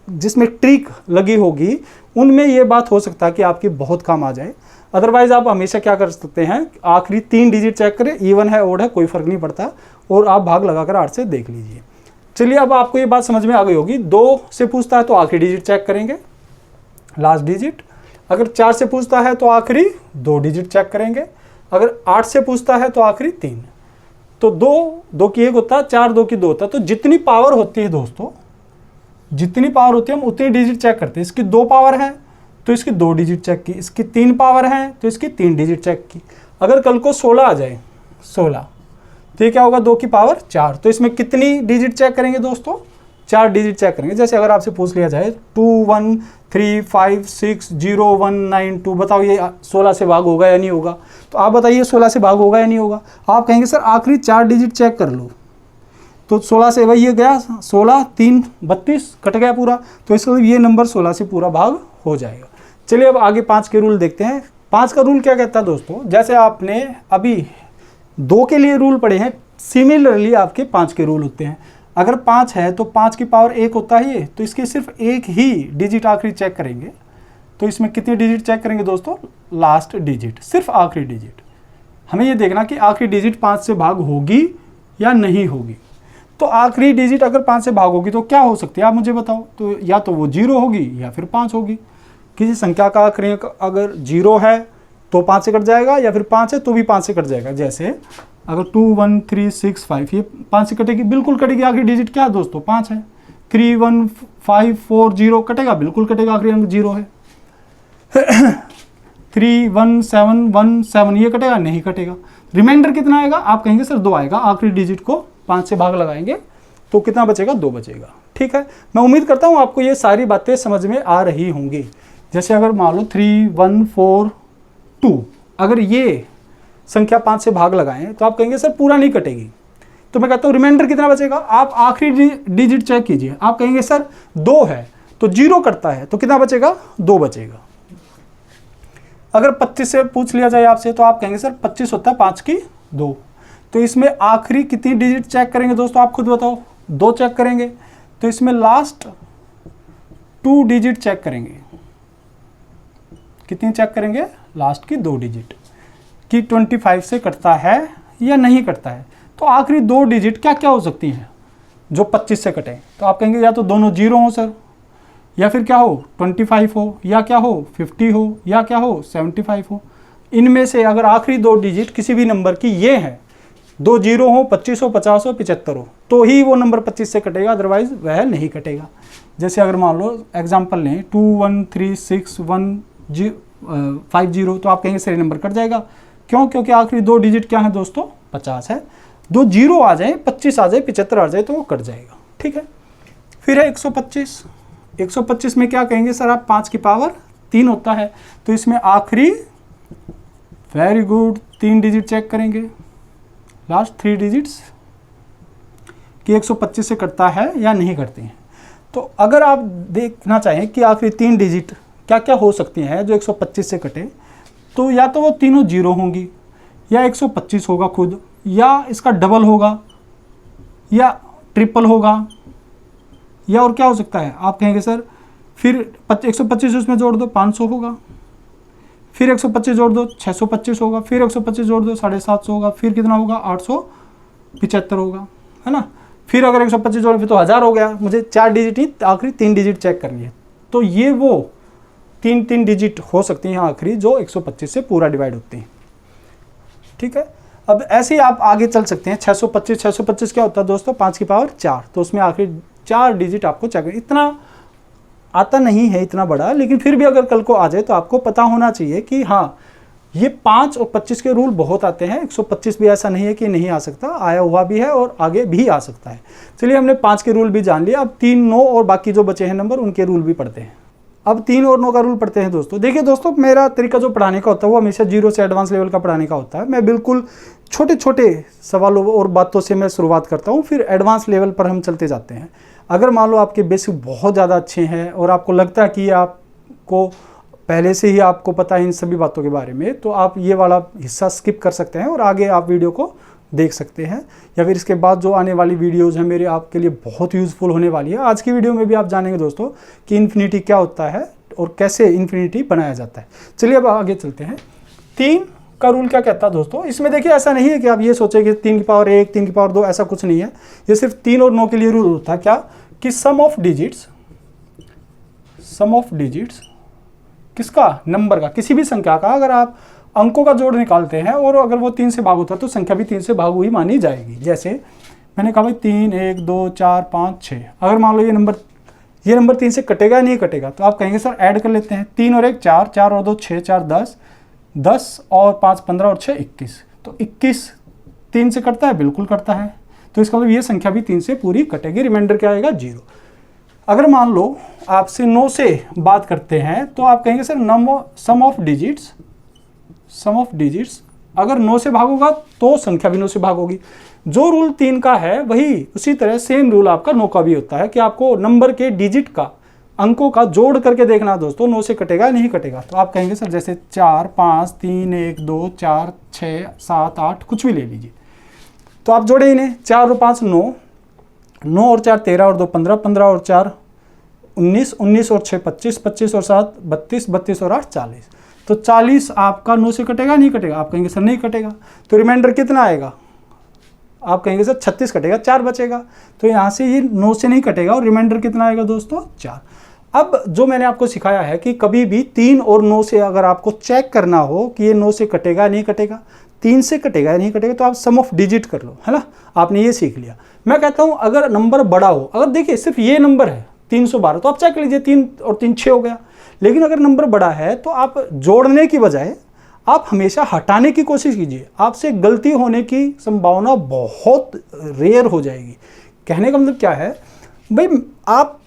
जिसमें ट्रिक लगी होगी, उनमें ये बात हो सकता है कि आपकी बहुत काम आ जाए। अदरवाइज आप हमेशा क्या कर सकते हैं, आखिरी 3 डिजिट चेक करें, इवन है ओड है कोई फर्क नहीं पड़ता, और आप भाग लगाकर 8 से देख लीजिए। चलिए अब आपको ये बात समझ में आ गई होगी। 2 से पूछता है तो आखिरी डिजिट चेक करेंगे, लास्ट डिजिट। अगर 4 से पूछता है तो आखिरी 2 डिजिट चेक करेंगे। अगर 8 से पूछता है तो आखिरी 3। तो 2 की 1 होता है, 4 2 की 2 होता है। तो जितनी पावर होती है दोस्तों, जितनी पावर होती है हम उतनी डिजिट चेक करते हैं। इसकी 2 पावर है तो इसकी 2 डिजिट चेक की, इसकी 3 पावर है तो इसकी 3 डिजिट चेक की। अगर कल को 16 आ जाए, 16, तो ये क्या होगा, 2 की पावर 4। तो इसमें कितनी डिजिट चेक करेंगे दोस्तों, 4 डिजिट चेक करेंगे। जैसे अगर आपसे पूछ लिया जाए 2 1 3 5 6 0 1 9 2, बताओ ये 16 से भाग होगा या नहीं होगा। तो आप बताइए 16 से भाग होगा या नहीं होगा। आप कहेंगे सर आखिरी 4 डिजिट चेक कर लो। तो 16 से वही ये गया, 16 3 32 कट गया पूरा। तो इसका ये नंबर 16 से पूरा भाग हो जाएगा। चलिए अब आगे 5 के रूल देखते हैं। 5 का रूल क्या कहता है दोस्तों, जैसे आपने अभी 2 के लिए रूल पढ़े हैं, सिमिलरली आपके 5 के रूल होते हैं। अगर 5 है तो 5 की पावर 1 होता है ये, तो इसके सिर्फ एक ही डिजिट आखिरी चेक करेंगे। तो इसमें कितनी डिजिट चेक करेंगे दोस्तों, लास्ट डिजिट, सिर्फ आखिरी डिजिट। हमें ये देखना कि आखिरी डिजिट 5 से भाग होगी या नहीं होगी। तो आखिरी डिजिट अगर 5 से भाग होगी तो क्या हो सकती है, आप मुझे बताओ। तो या तो वो 0 होगी या फिर 5 होगी। किसी संख्या का आखिरी अगर 0 है तो 5 से कट जाएगा, या फिर 5 है तो भी 5 से कट जाएगा। जैसे अगर 2 1 3 6 5, ये 5 से कटेगी, बिल्कुल कटेगी। आखिरी डिजिट क्या है दोस्तों, 5 है। 3 1 5 4 0 कटेगा, बिल्कुल कटेगा, आखिरी अंक 0 है। 3 1 7 1 7, ये कटेगा, नहीं कटेगा। रिमाइंडर कितना आएगा, आप कहेंगे सर 2 आएगा। आखिरी डिजिट को 5 से भाग लगाएंगे तो कितना बचेगा, 2 बचेगा। ठीक है, मैं उम्मीद करता हूँ आपको ये सारी बातें समझ में आ रही होंगी। जैसे अगर मान लो 3 1 4 2, अगर ये संख्या 5 से भाग लगाएं तो आप कहेंगे सर पूरा नहीं कटेगी। तो मैं कहता हूँ रिमाइंडर कितना बचेगा, आप आखिरी डिजिट चेक कीजिए। आप कहेंगे सर 2 है तो 0 कटता है, तो कितना बचेगा, 2 बचेगा। अगर 25 से पूछ लिया जाए आपसे तो आप कहेंगे सर 25 होता है 5 की 2। तो इसमें आखिरी कितनी डिजिट चेक करेंगे दोस्तों, आप खुद बताओ। 2 चेक करेंगे। तो इसमें लास्ट 2 डिजिट चेक करेंगे। कितनी चेक करेंगे, लास्ट की 2 डिजिट, कि 25 से कटता है या नहीं कटता है। तो आखिरी 2 डिजिट क्या क्या हो सकती हैं जो 25 से कटें। तो आप कहेंगे या तो दोनों 0 हो सर, या फिर क्या हो 25 हो, या क्या हो 50 हो, या क्या हो 75 हो। इनमें से अगर आखिरी 2 डिजिट किसी भी नंबर की ये हैं, 2 0 हो, 25 हो, 50 हो, 75 हो, तो ही वो नंबर 25 से कटेगा, अदरवाइज वह नहीं कटेगा। जैसे अगर मान लो एग्जाम्पल लें 2 1 3 6 1 5 0, तो आप कहेंगे सर नंबर कट जाएगा। क्यों, क्योंकि आखिरी 2 डिजिट क्या है दोस्तों, 50 है। 2 0 आ जाए, 25 आ जाए, 75 आ जाए तो वो कट जाएगा। ठीक है, फिर है 125। 125 में क्या कहेंगे सर आप, 5 की पावर 3 होता है। तो इसमें आखिरी, वेरी गुड, 3 डिजिट चेक करेंगे, लास्ट 3 डिजिट्स, कि 125 से कटता है या नहीं कटते हैं। तो अगर आप देखना चाहें कि आखिरी 3 डिजिट क्या क्या हो सकती हैं जो 125 से कटे, तो या तो वो तीनों 0 होंगी, या 125 होगा खुद, या इसका डबल होगा, या ट्रिपल होगा, या और क्या हो सकता है। आप कहेंगे सर फिर 125 उसमें जोड़ दो 500 होगा, फिर 125 जोड़ दो 625 होगा, फिर 125 जोड़ दो 750 होगा, फिर कितना होगा 875 होगा, है ना। फिर अगर 125 जोड़ फिर तो 1000 हो गया। मुझे 4 डिजिट ही आखिरी 3 डिजिट चेक करनी है। तो ये वो 3 डिजिट हो सकती हैं आखिरी जो 125 से पूरा डिवाइड होती हैं। ठीक है, अब ऐसे ही आप आगे चल सकते हैं। 625 क्या होता है दोस्तों, 5 की पावर 4, तो उसमें आखिरी 4 डिजिट आपको चेक, इतना आता नहीं है इतना बड़ा, लेकिन फिर भी अगर कल को आ जाए तो आपको पता होना चाहिए कि हाँ ये 5 और 25 के रूल बहुत आते हैं। 125 भी ऐसा नहीं है कि नहीं आ सकता, आया हुआ भी है और आगे भी आ सकता है। चलिए हमने 5 के रूल भी जान लिया। अब 3 9 और बाकी जो बचे हैं नंबर उनके रूल भी पढ़ते हैं। अब 3 और 9 का रूल पढ़ते हैं दोस्तों। देखिए दोस्तों, मेरा तरीका जो पढ़ाने का होता है वो हमेशा 0 से एडवांस लेवल का पढ़ाने का होता है। मैं बिल्कुल छोटे छोटे सवालों और बातों से मैं शुरुआत करता हूँ, फिर एडवांस लेवल पर हम चलते जाते हैं। अगर मान लो आपके बेसिक बहुत ज़्यादा अच्छे हैं और आपको लगता है कि आपको पहले से ही आपको पता है इन सभी बातों के बारे में, तो आप ये वाला हिस्सा स्किप कर सकते हैं और आगे आप वीडियो को देख सकते हैं, या फिर इसके बाद जो आने वाली वीडियोज़ हैं मेरे आपके लिए बहुत यूज़फुल होने वाली है। आज की वीडियो में भी आप जानेंगे दोस्तों कि इन्फिनिटी क्या होता है और कैसे इन्फिनिटी बनाया जाता है। चलिए अब आगे चलते हैं। 3 का रूल क्या कहता है दोस्तों, इसमें देखिए ऐसा नहीं है कि आप ये सोचें कि 3 की पावर 1, 3 की पावर 2, ऐसा कुछ नहीं है। ये सिर्फ 3 और 9 के लिए रूल होता है क्या, कि सम ऑफ डिजिट्स किसका, नंबर का, किसी भी संख्या का अगर आप अंकों का जोड़ निकालते हैं और अगर वो 3 से भाग होता है तो संख्या भी 3 से भाग हुई मानी जाएगी। जैसे मैंने कहा भाई 3, 1, 2, 4, 5, 6, अगर मान लो ये नंबर 3 से कटेगा या नहीं कटेगा, तो आप कहेंगे सर ऐड कर लेते हैं, 3 और 1 4, 4 और 2 6, 4 10, 10 और 5 15 और 6 21, तो 21 3 से कटता है, बिल्कुल कटता है। तो इसका मतलब ये संख्या भी 3 से पूरी कटेगी, रिमाइंडर क्या आएगा 0। अगर मान लो आपसे 9 से बात करते हैं तो आप कहेंगे सर सम ऑफ डिजिट्स अगर 9 से भागोगा तो संख्या भी 9 से भागोगी। जो रूल 3 का है वही उसी तरह सेम रूल आपका 9 का भी होता है कि आपको नंबर के डिजिट का, अंकों का जोड़ करके देखना दोस्तों, 9 से कटेगा नहीं कटेगा। तो आप कहेंगे सर जैसे 4 5 3 1 2 4 6 7 8 कुछ भी ले लीजिए, तो आप जोड़े इन्हें, 4 और 5 9, 9 और 4 13 और 2 15, 15 और 4 19, 19 और 6 25, 25 और 7 32, 32 और 8 40, तो 40 आपका 9 से कटेगा नहीं कटेगा, आप कहेंगे सर नहीं कटेगा। तो रिमाइंडर कितना आएगा, आप कहेंगे सर 36 कटेगा, 4 बचेगा। तो यहाँ से ये 9 से नहीं कटेगा और रिमाइंडर कितना आएगा दोस्तों 4। अब जो मैंने आपको सिखाया है कि कभी भी 3 और 9 से अगर आपको चेक करना हो कि ये 9 से कटेगा नहीं कटेगा, 3 से कटेगा नहीं कटेगा, तो आप सम ऑफ डिजिट कर लो, है ना, आपने ये सीख लिया। मैं कहता हूँ अगर नंबर बड़ा हो, अगर देखिए सिर्फ ये नंबर है 312, तो आप चेक लीजिए 3 और 3 6 हो गया। लेकिन अगर नंबर बड़ा है तो आप जोड़ने की बजाय आप हमेशा हटाने की कोशिश कीजिए, आपसे गलती होने की संभावना बहुत रेयर हो जाएगी। कहने का मतलब क्या है भाई, आप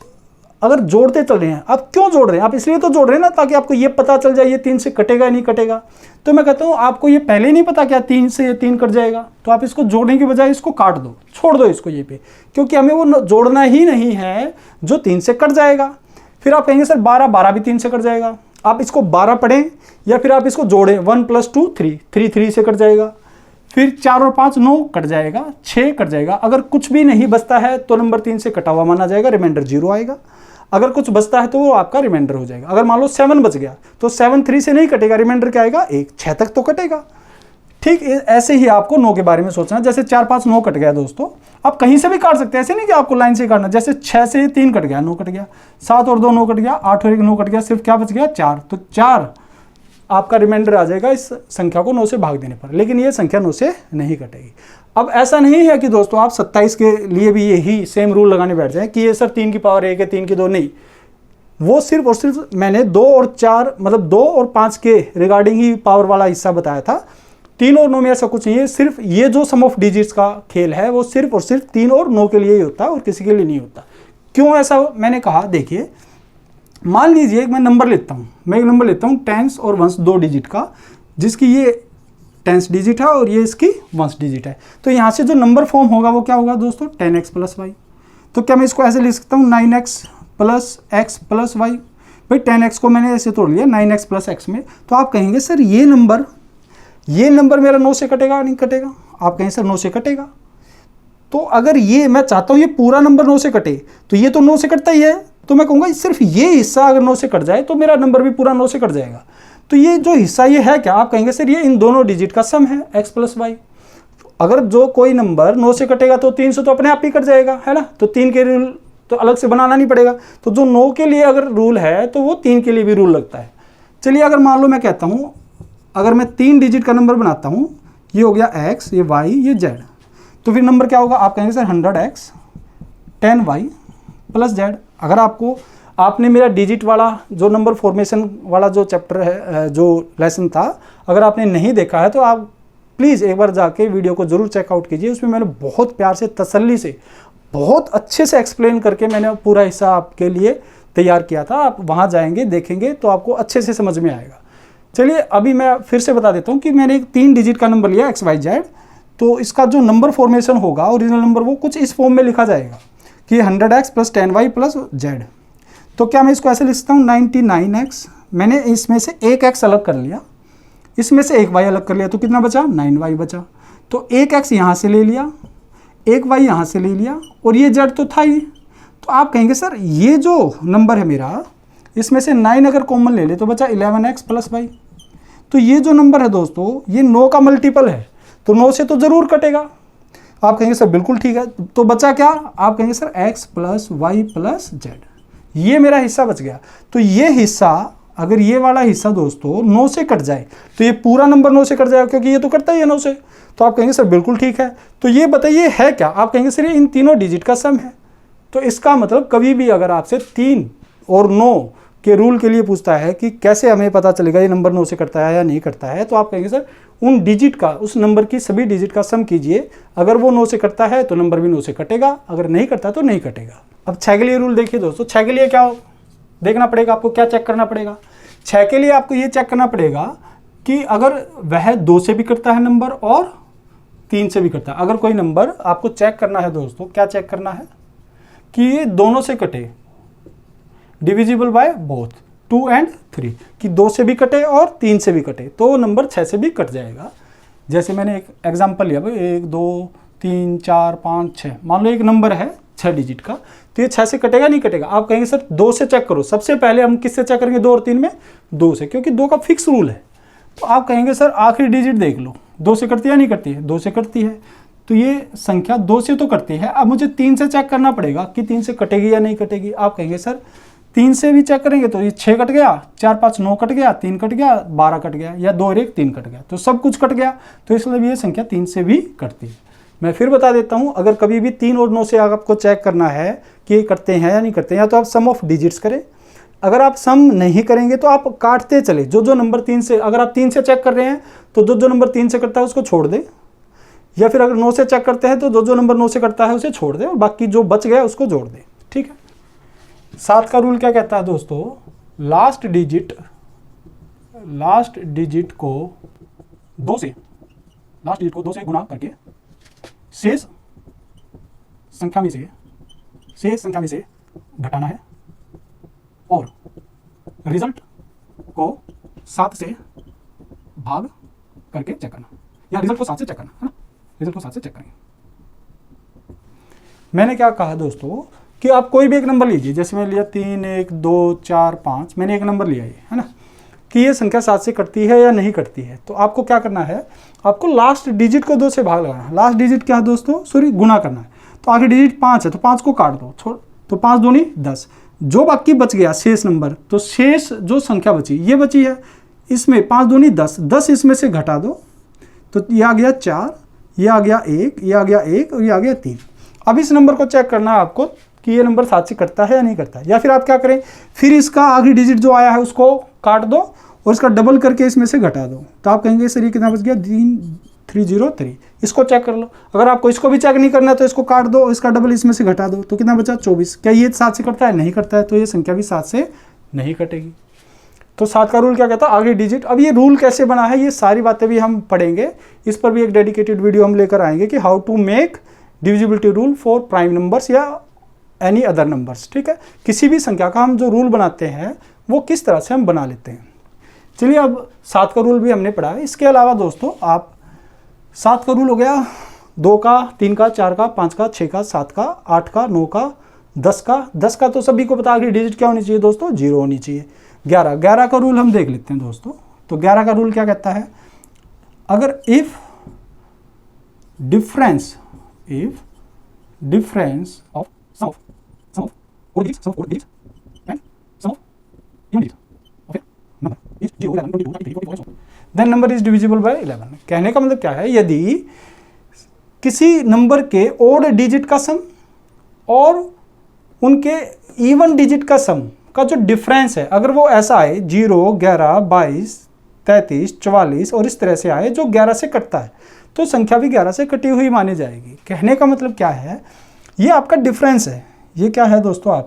अगर जोड़ते चल रहे हैं, आप क्यों जोड़ रहे हैं, आप इसलिए तो जोड़ रहे हैं ना ताकि आपको ये पता चल जाए ये 3 से कटेगा नहीं कटेगा। तो मैं कहता हूँ आपको ये पहले ही नहीं पता क्या 3 से 3 कट जाएगा, तो आप इसको जोड़ने की बजाय इसको काट दो, छोड़ दो इसको ये पे, क्योंकि हमें वो जोड़ना ही नहीं है जो 3 से कट जाएगा। फिर आप कहेंगे सर 12 भी 3 से कट जाएगा, आप इसको 12 पढ़ें या फिर आप इसको जोड़ें, 1 + 2 3, 3 से कट जाएगा। फिर 4 और 5 9 कट जाएगा, 6 कट जाएगा। अगर कुछ भी नहीं बचता है तो नंबर 3 से कटा हुआ माना जाएगा, रिमाइंडर 0 आएगा। अगर कुछ बचता है तो वो आपका रिमाइंडर हो जाएगा। अगर मान लो 7 बच गया तो 7 3 से नहीं कटेगा, रिमाइंडर क्या आएगा 1, 6 तक तो कटेगा। ठीक ऐसे ही आपको 9 के बारे में सोचना। जैसे 4 5 9 कट गया दोस्तों, आप कहीं से भी काट सकते हैं, ऐसे नहीं कि आपको लाइन से काटना। जैसे 6 से 3 कट गया, 9 कट गया, 7 और 2 9 कट गया, 8 और 1 9 कट गया, सिर्फ क्या बच गया 4, तो 4 आपका रिमाइंडर आ जाएगा इस संख्या को 9 से भाग देने पर। लेकिन ये संख्या 9 से नहीं कटेगी। अब ऐसा नहीं है कि दोस्तों आप 27 के लिए भी यही सेम रूल लगाने बैठ जाएं कि ये सर 3 की पावर 1 है 3 की 2, नहीं। वो सिर्फ और सिर्फ मैंने 2 और 4 मतलब 2 और 5 के रिगार्डिंग ही पावर वाला हिस्सा बताया था। 3 और 9 में ऐसा कुछ नहीं है। सिर्फ ये जो सम ऑफ डिजिट्स का खेल है वो सिर्फ और सिर्फ 3 और 9 के लिए ही होता है और किसी के लिए नहीं होता। क्यों ऐसा मैंने कहा, देखिए मान लीजिए मैं नंबर लेता हूँ, मैं एक नंबर लेता हूँ टेंस और वंस 2 डिजिट का, जिसकी ये टेंस डिजिट है और ये इसकी वंस डिजिट है। तो यहाँ से जो नंबर फॉर्म होगा वो क्या होगा दोस्तों 10x + y। तो क्या मैं इसको ऐसे लिख सकता हूँ 9x + x + y। भाई 10x को मैंने ऐसे तोड़ लिया 9x + x में। तो आप कहेंगे सर ये नंबर मेरा 9 से कटेगा नहीं कटेगा, आप कहेंगे सर 9 से कटेगा। तो अगर ये मैं चाहता हूँ ये पूरा नंबर 9 से कटे, तो ये तो 9 से कटता ही है, तो मैं कहूँगा सिर्फ ये हिस्सा अगर 9 से कट जाए तो मेरा नंबर भी पूरा 9 से कट जाएगा। तो ये जो हिस्सा ये है क्या, आप कहेंगे सर ये इन दोनों डिजिट का सम है x + y। अगर जो कोई नंबर 9 से कटेगा तो 3 से तो अपने आप ही कट जाएगा, है ना। तो 3 के रूल तो अलग से बनाना नहीं पड़ेगा। तो जो 9 के लिए अगर रूल है तो वो 3 के लिए भी रूल लगता है। चलिए अगर मान लो मैं कहता हूँ अगर मैं 3 डिजिट का नंबर बनाता हूँ, ये हो गया x, ये y, ये z, तो फिर नंबर क्या होगा, आप कहेंगे सर 100x 10y + z। अगर आपने मेरा डिजिट वाला जो नंबर फॉर्मेशन वाला जो चैप्टर है, जो लेसन था, अगर आपने नहीं देखा है तो आप प्लीज़ एक बार जाके वीडियो को ज़रूर चेकआउट कीजिए। उसमें मैंने बहुत प्यार से तसल्ली से बहुत अच्छे से एक्सप्लेन करके मैंने पूरा हिस्सा आपके लिए तैयार किया था। आप वहाँ जाएंगे देखेंगे तो आपको अच्छे से समझ में आएगा। चलिए अभी मैं फिर से बता देता हूँ कि मैंने एक 3 डिजिट का नंबर लिया x y z। तो इसका जो नंबर फॉर्मेशन होगा ओरिजिनल नंबर वो कुछ इस फॉर्म में लिखा जाएगा कि 100x + 10y + z। तो क्या मैं इसको ऐसे लिखता हूँ 99x, मैंने इसमें से एक x अलग कर लिया, इसमें से एक y अलग कर लिया, तो कितना बचा 9y बचा। तो एक x यहाँ से ले लिया, एक y यहाँ से ले लिया और ये z तो था ही। तो आप कहेंगे सर ये जो नंबर है मेरा इसमें से 9 अगर कॉमन ले ले तो बचा 11x + y। तो ये जो नंबर है दोस्तों ये 9 का मल्टीपल है, तो 9 से तो ज़रूर कटेगा। आप कहेंगे सर बिल्कुल ठीक है, तो बचा क्या? आप कहेंगे sir x plus y plus z, ये मेरा हिस्सा बच गया। तो ये हिस्सा, अगर ये वाला हिस्सा दोस्तों 9 से कट जाए तो ये पूरा नंबर 9 से कट जाएगा, क्योंकि ये तो कटता ही है 9 से। तो आप कहेंगे सर बिल्कुल ठीक है, तो ये बताइए है क्या? आप कहेंगे सर ये इन तीनों डिजिट का सम है। तो इसका मतलब कभी भी अगर आपसे 3 और 9 के रूल के लिए पूछता है कि कैसे हमें पता चलेगा ये नंबर 9 से कटता है या नहीं कटता है, तो आप कहेंगे सर उन डिजिट का, उस नंबर की सभी डिजिट का सम कीजिए, अगर वो 9 से कटता है तो नंबर भी 9 से कटेगा, अगर नहीं कटता तो नहीं कटेगा। अब 6 के लिए रूल देखिए दोस्तों। 6 के लिए क्या देखना पड़ेगा आपको, क्या चेक करना पड़ेगा? 6 के लिए आपको ये चेक करना पड़ेगा कि अगर वह 2 से भी कटता है नंबर और 3 से भी कटता है। अगर कोई नंबर आपको चेक करना है दोस्तों, क्या चेक करना है कि ये दोनों से कटे, डिविजिबल बाय बोथ 2 एंड 3, कि 2 से भी कटे और 3 से भी कटे, तो नंबर 6 से भी कट जाएगा। जैसे मैंने एक एग्जांपल लिया भाई, 1 2 3 4 5 6, मान लो एक नंबर है 6 डिजिट का, तो ये 6 से कटेगा नहीं कटेगा? आप कहेंगे सर 2 से चेक करो। सबसे पहले हम किससे चेक करेंगे? 2 और 3 में 2 से, क्योंकि 2 का फिक्स रूल है। तो आप कहेंगे सर आखिरी डिजिट देख लो, 2 से कटती है नहीं कटती है? 2 से कटती है, तो ये संख्या 2 से तो कटती है। अब मुझे 3 से चेक करना पड़ेगा कि 3 से कटेगी या नहीं कटेगी। आप कहेंगे सर 3 से भी चेक करेंगे तो ये 6 कट गया, 4 5 9 कट गया, 3 कट गया, 12 कट गया, या 2 और 1 3 कट गया, तो सब कुछ कट गया। तो इसलिए ये संख्या 3 से भी कटती है। मैं फिर बता देता हूँ, अगर कभी भी 3 और 9 से आपको चेक करना है कि ये करते हैं या नहीं करते हैं, या तो आप सम ऑफ डिजिट्स करें। अगर आप सम नहीं करेंगे तो आप काटते चले, जो नंबर 3 से, अगर आप 3 से चेक कर रहे हैं तो जो नंबर 3 से करता है उसको छोड़ दें, या फिर अगर 9 से चेक करते हैं तो जो नंबर 9 से करता है उसे छोड़ दें और बाकी जो बच गया उसको जोड़ दें। ठीक है। 7 का रूल क्या कहता है दोस्तों? लास्ट डिजिट को 2 से गुना करके शेष संख्या में से घटाना है और रिजल्ट को 7 से भाग करके चेक करना, या रिजल्ट को 7 से चेक करना, है ना? रिजल्ट को 7 से चेक करेंगे। मैंने क्या कहा दोस्तों कि आप कोई भी एक नंबर लीजिए, जैसे मैं लिया 3 1 2 4 5, मैंने एक नंबर लिया ये, है ना, कि ये संख्या 7 से कटती है या नहीं कटती है। तो आपको क्या करना है, आपको लास्ट डिजिट को 2 से भाग लगाना है। लास्ट डिजिट क्या है दोस्तों? सॉरी, गुना करना है। तो आगे डिजिट 5 है तो 5 को काट दो, छोड़, तो 5 दूनी 10, जो बाकी बच गया शेष नंबर, तो शेष जो संख्या बची ये बची है, इसमें 5 दूनी 10, 10 इसमें से घटा दो, तो ये आ गया 4, ये आ गया 1, ये आ गया 1 और ये आ गया 3। अब इस नंबर को चेक करना है आपको कि ये नंबर 7 से कटता है या नहीं कटता है। या फिर आप क्या करें, फिर इसका आखिरी डिजिट जो आया है उसको काट दो और इसका डबल करके इसमें से घटा दो, तो आप कहेंगे सर ये कितना बच गया? 303। इसको चेक कर लो। अगर आपको इसको भी चेक नहीं करना है तो इसको काट दो, इसका डबल इसमें से घटा दो, तो कितना बचा? 24। क्या ये 7 से कटता है? नहीं कटता है, तो ये संख्या भी 7 से नहीं कटेगी। तो 7 का रूल क्या कहता है? आगे डिजिट। अब ये रूल कैसे बना है, ये सारी बातें भी हम पढ़ेंगे, इस पर भी एक डेडिकेटेड वीडियो हम लेकर आएंगे कि how to make divisibility rule for prime numbers या एनी अदर नंबर्स। ठीक है, किसी भी संख्या का हम जो रूल बनाते हैं वो किस तरह से हम बना लेते हैं। चलिए, अब 7 का रूल भी हमने पढ़ा है। इसके अलावा दोस्तों आप 7 का रूल हो गया 2 का, 3 का, 4 का, 5 का, 6 का, 7 का, 8 का, 9 का, 10 का। 10 का तो सभी को पता है कि डिजिट क्या होनी चाहिए दोस्तों? 0 होनी चाहिए। 11 का रूल हम देख लेते हैं दोस्तों। तो 11 का रूल क्या कहता है? अगर if difference of sum of all digits and sum of even digits of a number is 0, 11, 22, 33, 44, so then number is divisible by 11। कहने का मतलब क्या है, यदि किसी नंबर के ओड डिजिट का सम और उनके इवन डिजिट का सम का जो डिफरेंस है, अगर वो ऐसा आए 0, 11, 22, 33, 44 और इस तरह से आए जो 11 से कटता है, तो संख्या भी 11 से कटी हुई मानी जाएगी। कहने का मतलब क्या है, ये आपका डिफरेंस है। ये क्या है दोस्तों?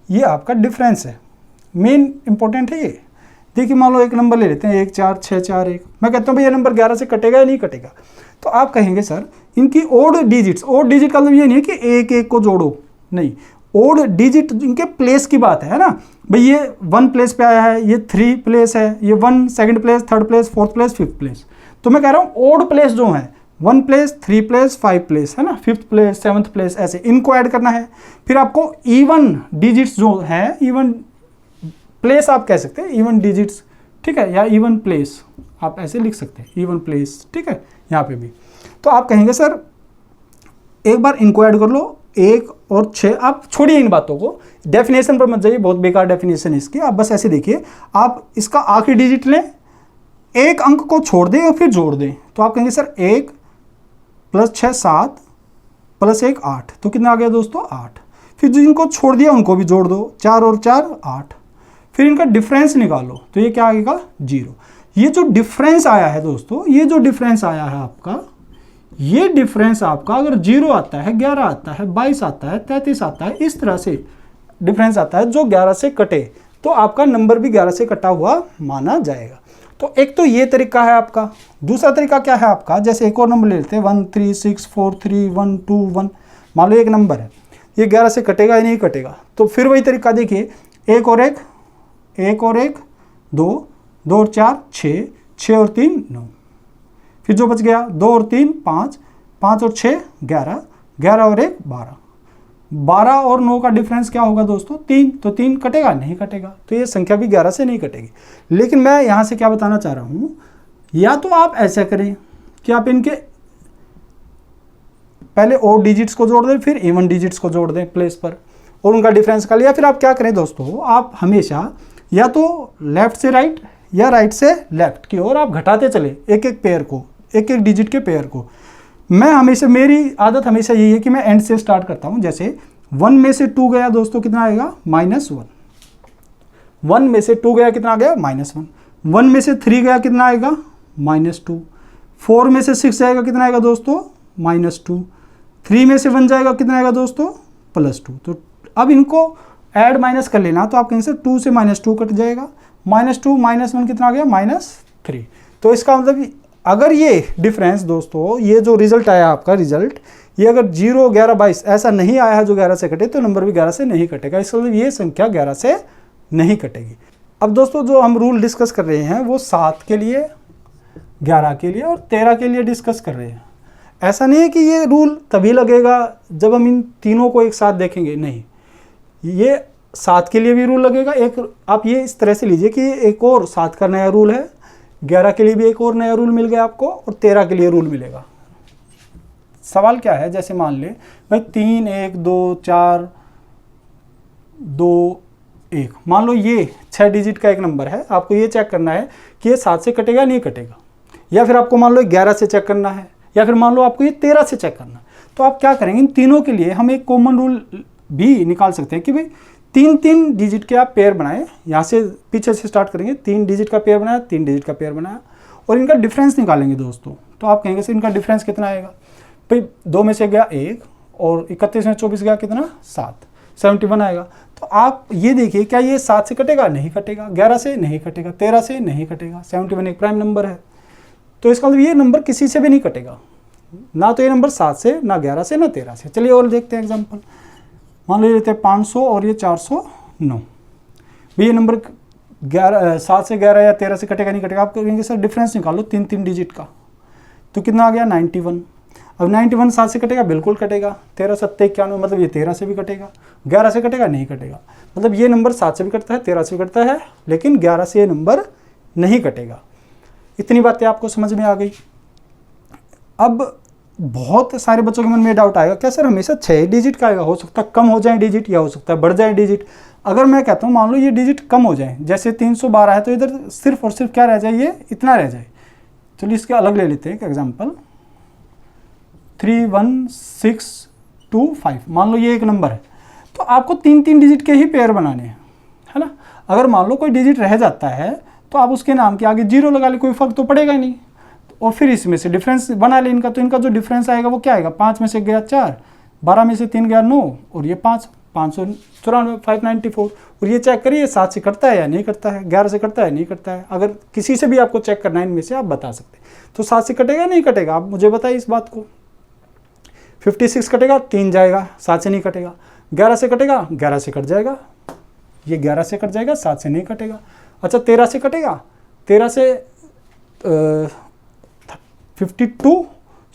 ये आपका डिफरेंस है। मेन इंपॉर्टेंट है ये। देखिए, मान लो एक नंबर ले लेते हैं 1 4 6 4 1। मैं कहता हूँ भाई ये नंबर 11 से कटेगा या नहीं कटेगा, तो आप कहेंगे सर इनकी ओड डिजिट का मतलब ये नहीं है कि एक एक को जोड़ो, नहीं, ओड डिजिट इनके प्लेस की बात है ना भाई। ये 1 प्लेस पे आया है, ये 3 प्लेस है, ये 1 second place, 3rd place, 4th place, 5th place. तो मैं कह रहा हूँ ओड प्लेस जो है 1 प्लेस, 3 प्लेस, 5 प्लेस, है ना, 5th प्लेस, 7th प्लेस, ऐसे इनको ऐड करना है। फिर आपको इवन डिजिट्स जो है, इवन प्लेस आप कह सकते हैं, इवन डिजिट्स, ठीक है, या इवन प्लेस, आप ऐसे लिख सकते हैं इवन प्लेस, ठीक है, यहाँ पे भी। तो आप कहेंगे सर एक बार इनको ऐड कर लो, 1 और 6, आप छोड़िए इन बातों को, डेफिनेशन पर मत जाइए, बहुत बेकार डेफिनेशन है इसकी, आप बस ऐसे देखिए, आप इसका आखिरी डिजिट लें, एक अंक को छोड़ दें और फिर जोड़ दें, तो आप कहेंगे सर 1 + 6 7 + 1 8, तो कितना आ गया दोस्तों 8। फिर जिनको छोड़ दिया उनको भी जोड़ दो, 4 और 4 8, फिर इनका डिफरेंस निकालो, तो ये क्या आएगा 0। ये जो डिफरेंस आया है दोस्तों, ये जो डिफरेंस आया है आपका, ये डिफरेंस आपका अगर 0 आता है, 11 आता है, 22 आता है, 33 आता है, इस तरह से डिफरेंस आता है जो 11 से कटे, तो आपका नंबर भी 11 से कटा हुआ माना जाएगा। तो एक तो ये तरीका है आपका। दूसरा तरीका क्या है आपका, जैसे एक और नंबर ले लेते हैं 1 3 6 4 3 1 2 1, मान लो एक नंबर है, ये 11 से कटेगा या नहीं कटेगा, तो फिर वही तरीका देखिए, 1 और 1 1 और 1 2 2 और 4 6 6 और 3 9, फिर जो बच गया 2 और 3 5 5 और 6 11 11 और 1 12 12 और 9 का डिफरेंस क्या होगा दोस्तों 3, तो 3 कटेगा नहीं कटेगा, तो ये संख्या भी 11 से नहीं कटेगी। लेकिन मैं यहाँ से क्या बताना चाह रहा हूँ, या तो आप ऐसा करें कि आप इनके पहले ओड डिजिट्स को जोड़ दें, फिर इवन डिजिट्स को जोड़ दें प्लेस पर और उनका डिफरेंस कर लिया। फिर आप क्या करें दोस्तों, आप हमेशा या तो लेफ्ट से राइट या राइट से लेफ्ट की ओर आप घटाते चले एक एक पेयर को, एक एक डिजिट के पेयर को। मैं हमेशा, मेरी आदत हमेशा यही है कि मैं एंड से स्टार्ट करता हूं। जैसे 1 में से 2 गया दोस्तों, कितना आएगा -1। 1 में से 2 गया, कितना आ गया -1। 1 में से 3 गया, कितना आएगा -2। 4 में से 6 जाएगा, कितना आएगा दोस्तों -2। 3 में से 1 जाएगा, कितना आएगा दोस्तों +2। तो अब इनको ऐड माइनस कर लेना, तो आप कहेंगे सर 2 से -2 कट जाएगा, -2 -1 कितना आ गया -3। तो इसका मतलब अगर ये डिफरेंस दोस्तों, ये जो रिजल्ट आया आपका रिजल्ट, ये अगर 0 11 22 ऐसा नहीं आया है जो 11 से कटे, तो नंबर भी 11 से नहीं कटेगा। इसका मतलब ये संख्या 11 से नहीं कटेगी। अब दोस्तों जो हम रूल डिस्कस कर रहे हैं वो 7 के लिए, 11 के लिए और 13 के लिए डिस्कस कर रहे हैं। ऐसा नहीं है कि ये रूल तभी लगेगा जब हम इन तीनों को एक साथ देखेंगे, नहीं, ये 7 के लिए भी रूल लगेगा। एक आप ये इस तरह से लीजिए कि एक और 7 का नया रूल है, 11 के लिए भी एक और नया रूल मिल गया आपको और 13 के लिए रूल मिलेगा। सवाल क्या है, जैसे मान ले भाई 3 1 2 4 2 1, मान लो ये 6 डिजिट का एक नंबर है, आपको ये चेक करना है कि ये 7 से कटेगा नहीं कटेगा, या फिर आपको मान लो 11 से चेक करना है, या फिर मान लो आपको ये 13 से चेक करना है। तो आप क्या करेंगे, इन तीनों के लिए हम एक कॉमन रूल भी निकाल सकते हैं कि भाई 3 डिजिट के आप पेयर बनाए, यहाँ से पीछे से स्टार्ट करेंगे, 3 डिजिट का पेयर बनाया, 3 डिजिट का पेयर बनाया और इनका डिफरेंस निकालेंगे दोस्तों। तो आप कहेंगे सर इनका डिफरेंस कितना आएगा, भाई 2 में से गया 1 और 31 में 24 गया, कितना 7, 71 आएगा। तो आप ये देखिए, क्या ये 7 से कटेगा नहीं कटेगा, 11 से नहीं कटेगा, 13 से नहीं कटेगा, 71 एक प्राइम नंबर है, तो इसका मतलब ये नंबर किसी से भी नहीं कटेगा, ना तो ये नंबर 7 से, ना 11 से, ना 13 से। चलिए और देखते हैं एग्जाम्पल। मान लेते हैं 500 और ये 409, भाई ये नंबर 7 से 11 या 13 से कटेगा नहीं कटेगा। आप कहेंगे सर डिफरेंस निकालो 3 डिजिट का, तो कितना आ गया 91। अब 91 7 से कटेगा, बिल्कुल कटेगा। 13 7 91, मतलब ये 13 से भी कटेगा, 11 से कटेगा नहीं कटेगा। मतलब ये नंबर 7 से भी कटता है, 13 से भी कटता है, लेकिन 11 से ये नंबर नहीं कटेगा। इतनी बातें आपको समझ में आ गई। अब बहुत सारे बच्चों के मन में डाउट आएगा, क्या सर हमेशा 6 डिजिट का आएगा, हो सकता है कम हो जाए डिजिट या हो सकता है बढ़ जाए डिजिट। अगर मैं कहता हूँ मान लो ये डिजिट कम हो जाए, जैसे 312 है तो इधर सिर्फ और सिर्फ क्या रह जाए, ये इतना रह जाए। चलिए इसके अलग ले लेते हैं एक एग्जाम्पल, 31625, मान लो ये एक नंबर है, तो आपको 3 डिजिट के ही पेयर बनाने हैं, है ना। अगर मान लो कोई डिजिट रह जाता है तो आप उसके नाम के आगे 0 लगा ले, कोई फर्क तो पड़ेगा ही नहीं, और फिर इसमें से डिफरेंस बना ले इनका। तो इनका जो डिफरेंस आएगा वो क्या आएगा, 5 में से गया 4, 12 में से 3 गया 9 और ये 5, 594 594। और ये चेक करिए 7 से कटता है या नहीं कटता है, 11 से कटता है नहीं कटता है। अगर किसी से भी आपको चेक करना है इनमें से, आप बता सकते हैं। तो 7 से कटेगा नहीं कटेगा, आप मुझे बताइए इस बात को। 56 कटेगा, 3 जाएगा, 7 से नहीं कटेगा। 11 से कटेगा, 11 से कट जाएगा, ये 11 से कट जाएगा, 7 से नहीं कटेगा। अच्छा 13 से कटेगा, 13 से 52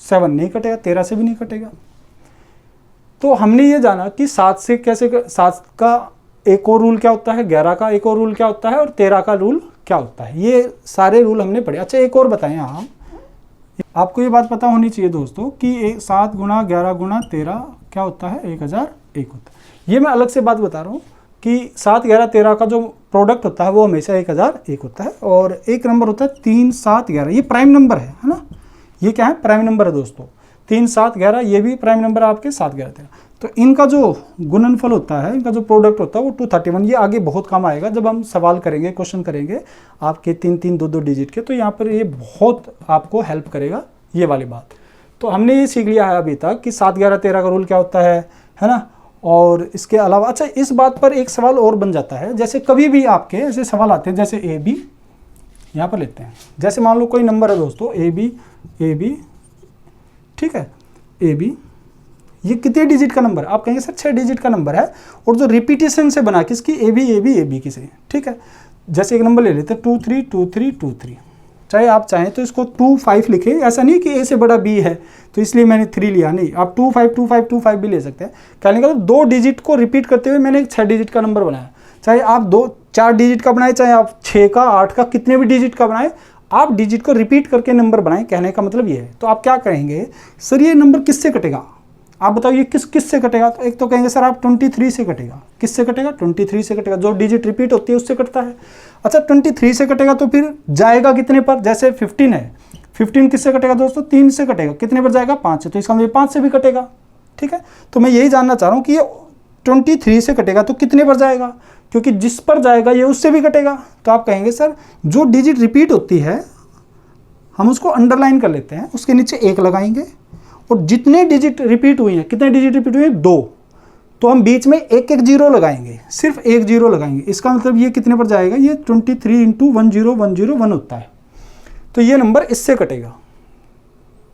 7 नहीं कटेगा, 13 से भी नहीं कटेगा। तो हमने ये जाना कि 7 से कैसे, 7 का एक और रूल क्या होता है, 11 का एक और रूल क्या होता है और 13 का रूल क्या होता है। ये सारे रूल हमने पढ़े। अच्छा एक और बताएं आप, आपको ये बात पता होनी चाहिए दोस्तों कि 7 गुणा 11 गुणा 13 क्या होता है, 1001 होता है। ये मैं अलग से बात बता रहा हूँ कि 7 11 13 का जो प्रोडक्ट होता है वो हमेशा 1001 होता है। और एक नंबर होता है 3 7 11, ये प्राइम नंबर है ना, ये क्या है, प्राइम नंबर है दोस्तों। 3 7 11 ये भी प्राइम नंबर है आपके, 7 11 13। तो इनका जो गुणनफल होता है, इनका जो प्रोडक्ट होता है वो 231। ये आगे बहुत काम आएगा जब हम सवाल करेंगे, क्वेश्चन करेंगे आपके 3 3 2 2 डिजिट के, तो यहाँ पर ये बहुत आपको हेल्प करेगा ये वाली बात। तो हमने ये सीख लिया है अभी तक कि 7 11 13 का रूल क्या होता है ना। और इसके अलावा अच्छा इस बात पर एक सवाल और बन जाता है, जैसे कभी भी आपके ऐसे सवाल आते हैं, जैसे ए बी यहाँ पर लेते हैं, जैसे मान लो कोई नंबर है दोस्तों ए बी, ठीक है, ए बी ये कितने डिजिट का नंबर है, आप कहेंगे सर 6 डिजिट का नंबर है, और जो रिपीटेशन से बना किसकी, ए बी की से, ठीक है। जैसे एक नंबर ले लेते हैं 2 3 2 3 2 3, चाहे आप चाहें तो इसको 2 5 लिखें, ऐसा नहीं कि ए से बड़ा बी है तो इसलिए मैंने 3 लिया, नहीं, आप 2 5 2 5 2 5 भी ले सकते हैं। कहने का मतलब 2 डिजिट को रिपीट करते हुए मैंने एक 6 डिजिट का नंबर बनाया, चाहे आप 2 4 डिजिट का बनाए, चाहे आप 6 का 8 का कितने भी डिजिट का बनाए, आप डिजिट को रिपीट करके नंबर बनाएं, कहने का मतलब ये है। तो आप क्या कहेंगे, सर ये नंबर किससे कटेगा, आप बताओ ये किस से कटेगा। तो एक तो कहेंगे सर आप 23 से कटेगा, किससे कटेगा, 23 से कटेगा, जो डिजिट रिपीट होती है उससे कटता है। अच्छा 23 से कटेगा तो फिर जाएगा कितने पर, जैसे 15 है, 15 किससे कटेगा दोस्तों, 3 से कटेगा, कितने पर जाएगा, 5 से, तो इसका मतलब 5 से भी कटेगा, ठीक है। तो मैं यही जानना चाह रहा हूँ कि ये 23 से कटेगा तो कितने पर जाएगा, क्योंकि जिस पर जाएगा ये उससे भी कटेगा। तो आप कहेंगे सर जो डिजिट रिपीट होती है हम उसको अंडरलाइन कर लेते हैं, उसके नीचे 1 लगाएंगे, और जितने डिजिट रिपीट हुई हैं, कितने डिजिट रिपीट हुए हैं, 2, तो हम बीच में एक 0 लगाएंगे, सिर्फ 1 0 लगाएंगे। इसका मतलब ये कितने पर जाएगा, ये 23 × 10101 होता है, तो ये नंबर इससे कटेगा।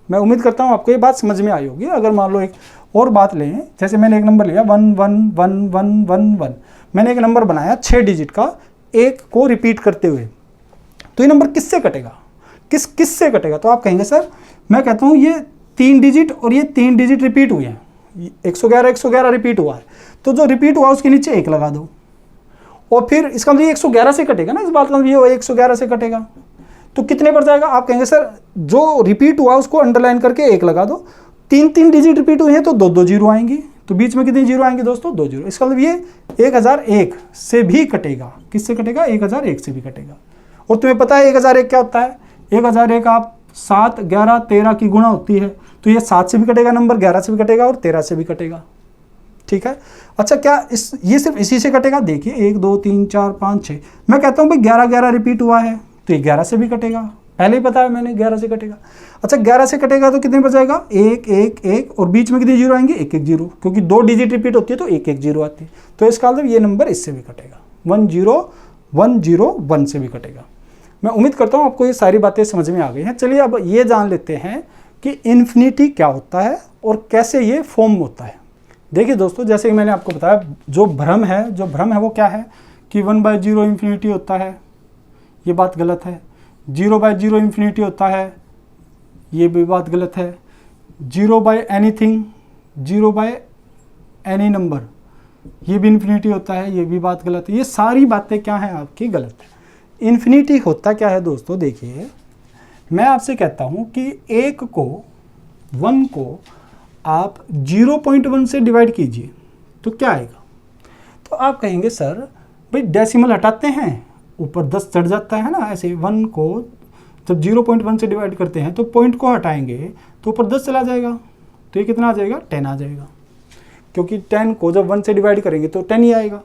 मैं उम्मीद करता हूँ आपको ये बात समझ में आई होगी। अगर मान लो एक और बात लें, जैसे मैंने एक नंबर लिया 1 1 1 1 1 1, मैंने एक नंबर बनाया 6 डिजिट का, 1 को रिपीट करते हुए, तो ये नंबर किससे कटेगा, किससे कटेगा। तो आप कहेंगे सर मैं कहता हूँ ये 3 डिजिट और ये 3 डिजिट रिपीट हुए हैं, 111 रिपीट हुआ है, तो जो रिपीट हुआ उसके नीचे 1 लगा दो, और फिर इसका मतलब 111 से कटेगा ना, इस बात का ये 111 से कटेगा, तो कितने पर जाएगा। आप कहेंगे सर जो रिपीट हुआ उसको अंडरलाइन करके 1 लगा दो, 3 डिजिट रिपीट हुए हैं तो 2 0 आएंगी, तो बीच में कितने 0 आएंगे दोस्तों, 2 0। इसका मतलब ये 1001 से भी कटेगा, किससे कटेगा, 1001 से भी कटेगा। और तुम्हें पता है 1001 क्या होता है, 1001 आप 7 11 13 की गुणा होती है, तो ये 7 से भी कटेगा नंबर, 11 से भी कटेगा और 13 से भी कटेगा, ठीक है। अच्छा क्या ये सिर्फ इसी से कटेगा, देखिए 1 2 3 4 5 6, मैं कहता हूँ भाई 11 11 रिपीट हुआ है तो ये 11 से भी कटेगा, पहले ही पता है मैंने 11 से कटेगा। अच्छा 11 से कटेगा तो कितने पर जाएगा, 1 1 1, और बीच में कितने 0 आएंगे, 1 1 0, क्योंकि 2 डिजिट रिपीट होती है तो 1 1 0 आती है, तो इसका मतलब ये नंबर इससे भी कटेगा, 1 0 1 0 1 से भी कटेगा। मैं उम्मीद करता हूँ आपको ये सारी बातें समझ में आ गई हैं। चलिए अब ये जान लेते हैं कि इन्फिनिटी क्या होता है और कैसे ये फॉर्म होता है। देखिए दोस्तों, जैसे कि मैंने आपको बताया जो भ्रम है वो क्या है कि 1/0 इन्फिनिटी होता है, ये बात गलत है। 0/0 इन्फिनिटी होता है, ये भी बात गलत है। 0/anything, 0/any नंबर, ये भी इन्फिनिटी होता है, ये भी बात गलत है। ये सारी बातें क्या हैं आपकी गलत है। इन्फिनिटी होता क्या है दोस्तों, देखिए मैं आपसे कहता हूँ कि 1 को आप 0.1 से डिवाइड कीजिए तो क्या आएगा। तो आप कहेंगे सर भाई डेसिमल हटाते हैं ऊपर 10 चढ़ जाता है ना, ऐसे 1 को जब 0.1 से डिवाइड करते हैं तो पॉइंट को हटाएंगे तो ऊपर 10 चला जाएगा, तो ये कितना आ जाएगा, 10 आ जाएगा, क्योंकि 10 को जब 1 से डिवाइड करेंगे तो 10 ही आएगा।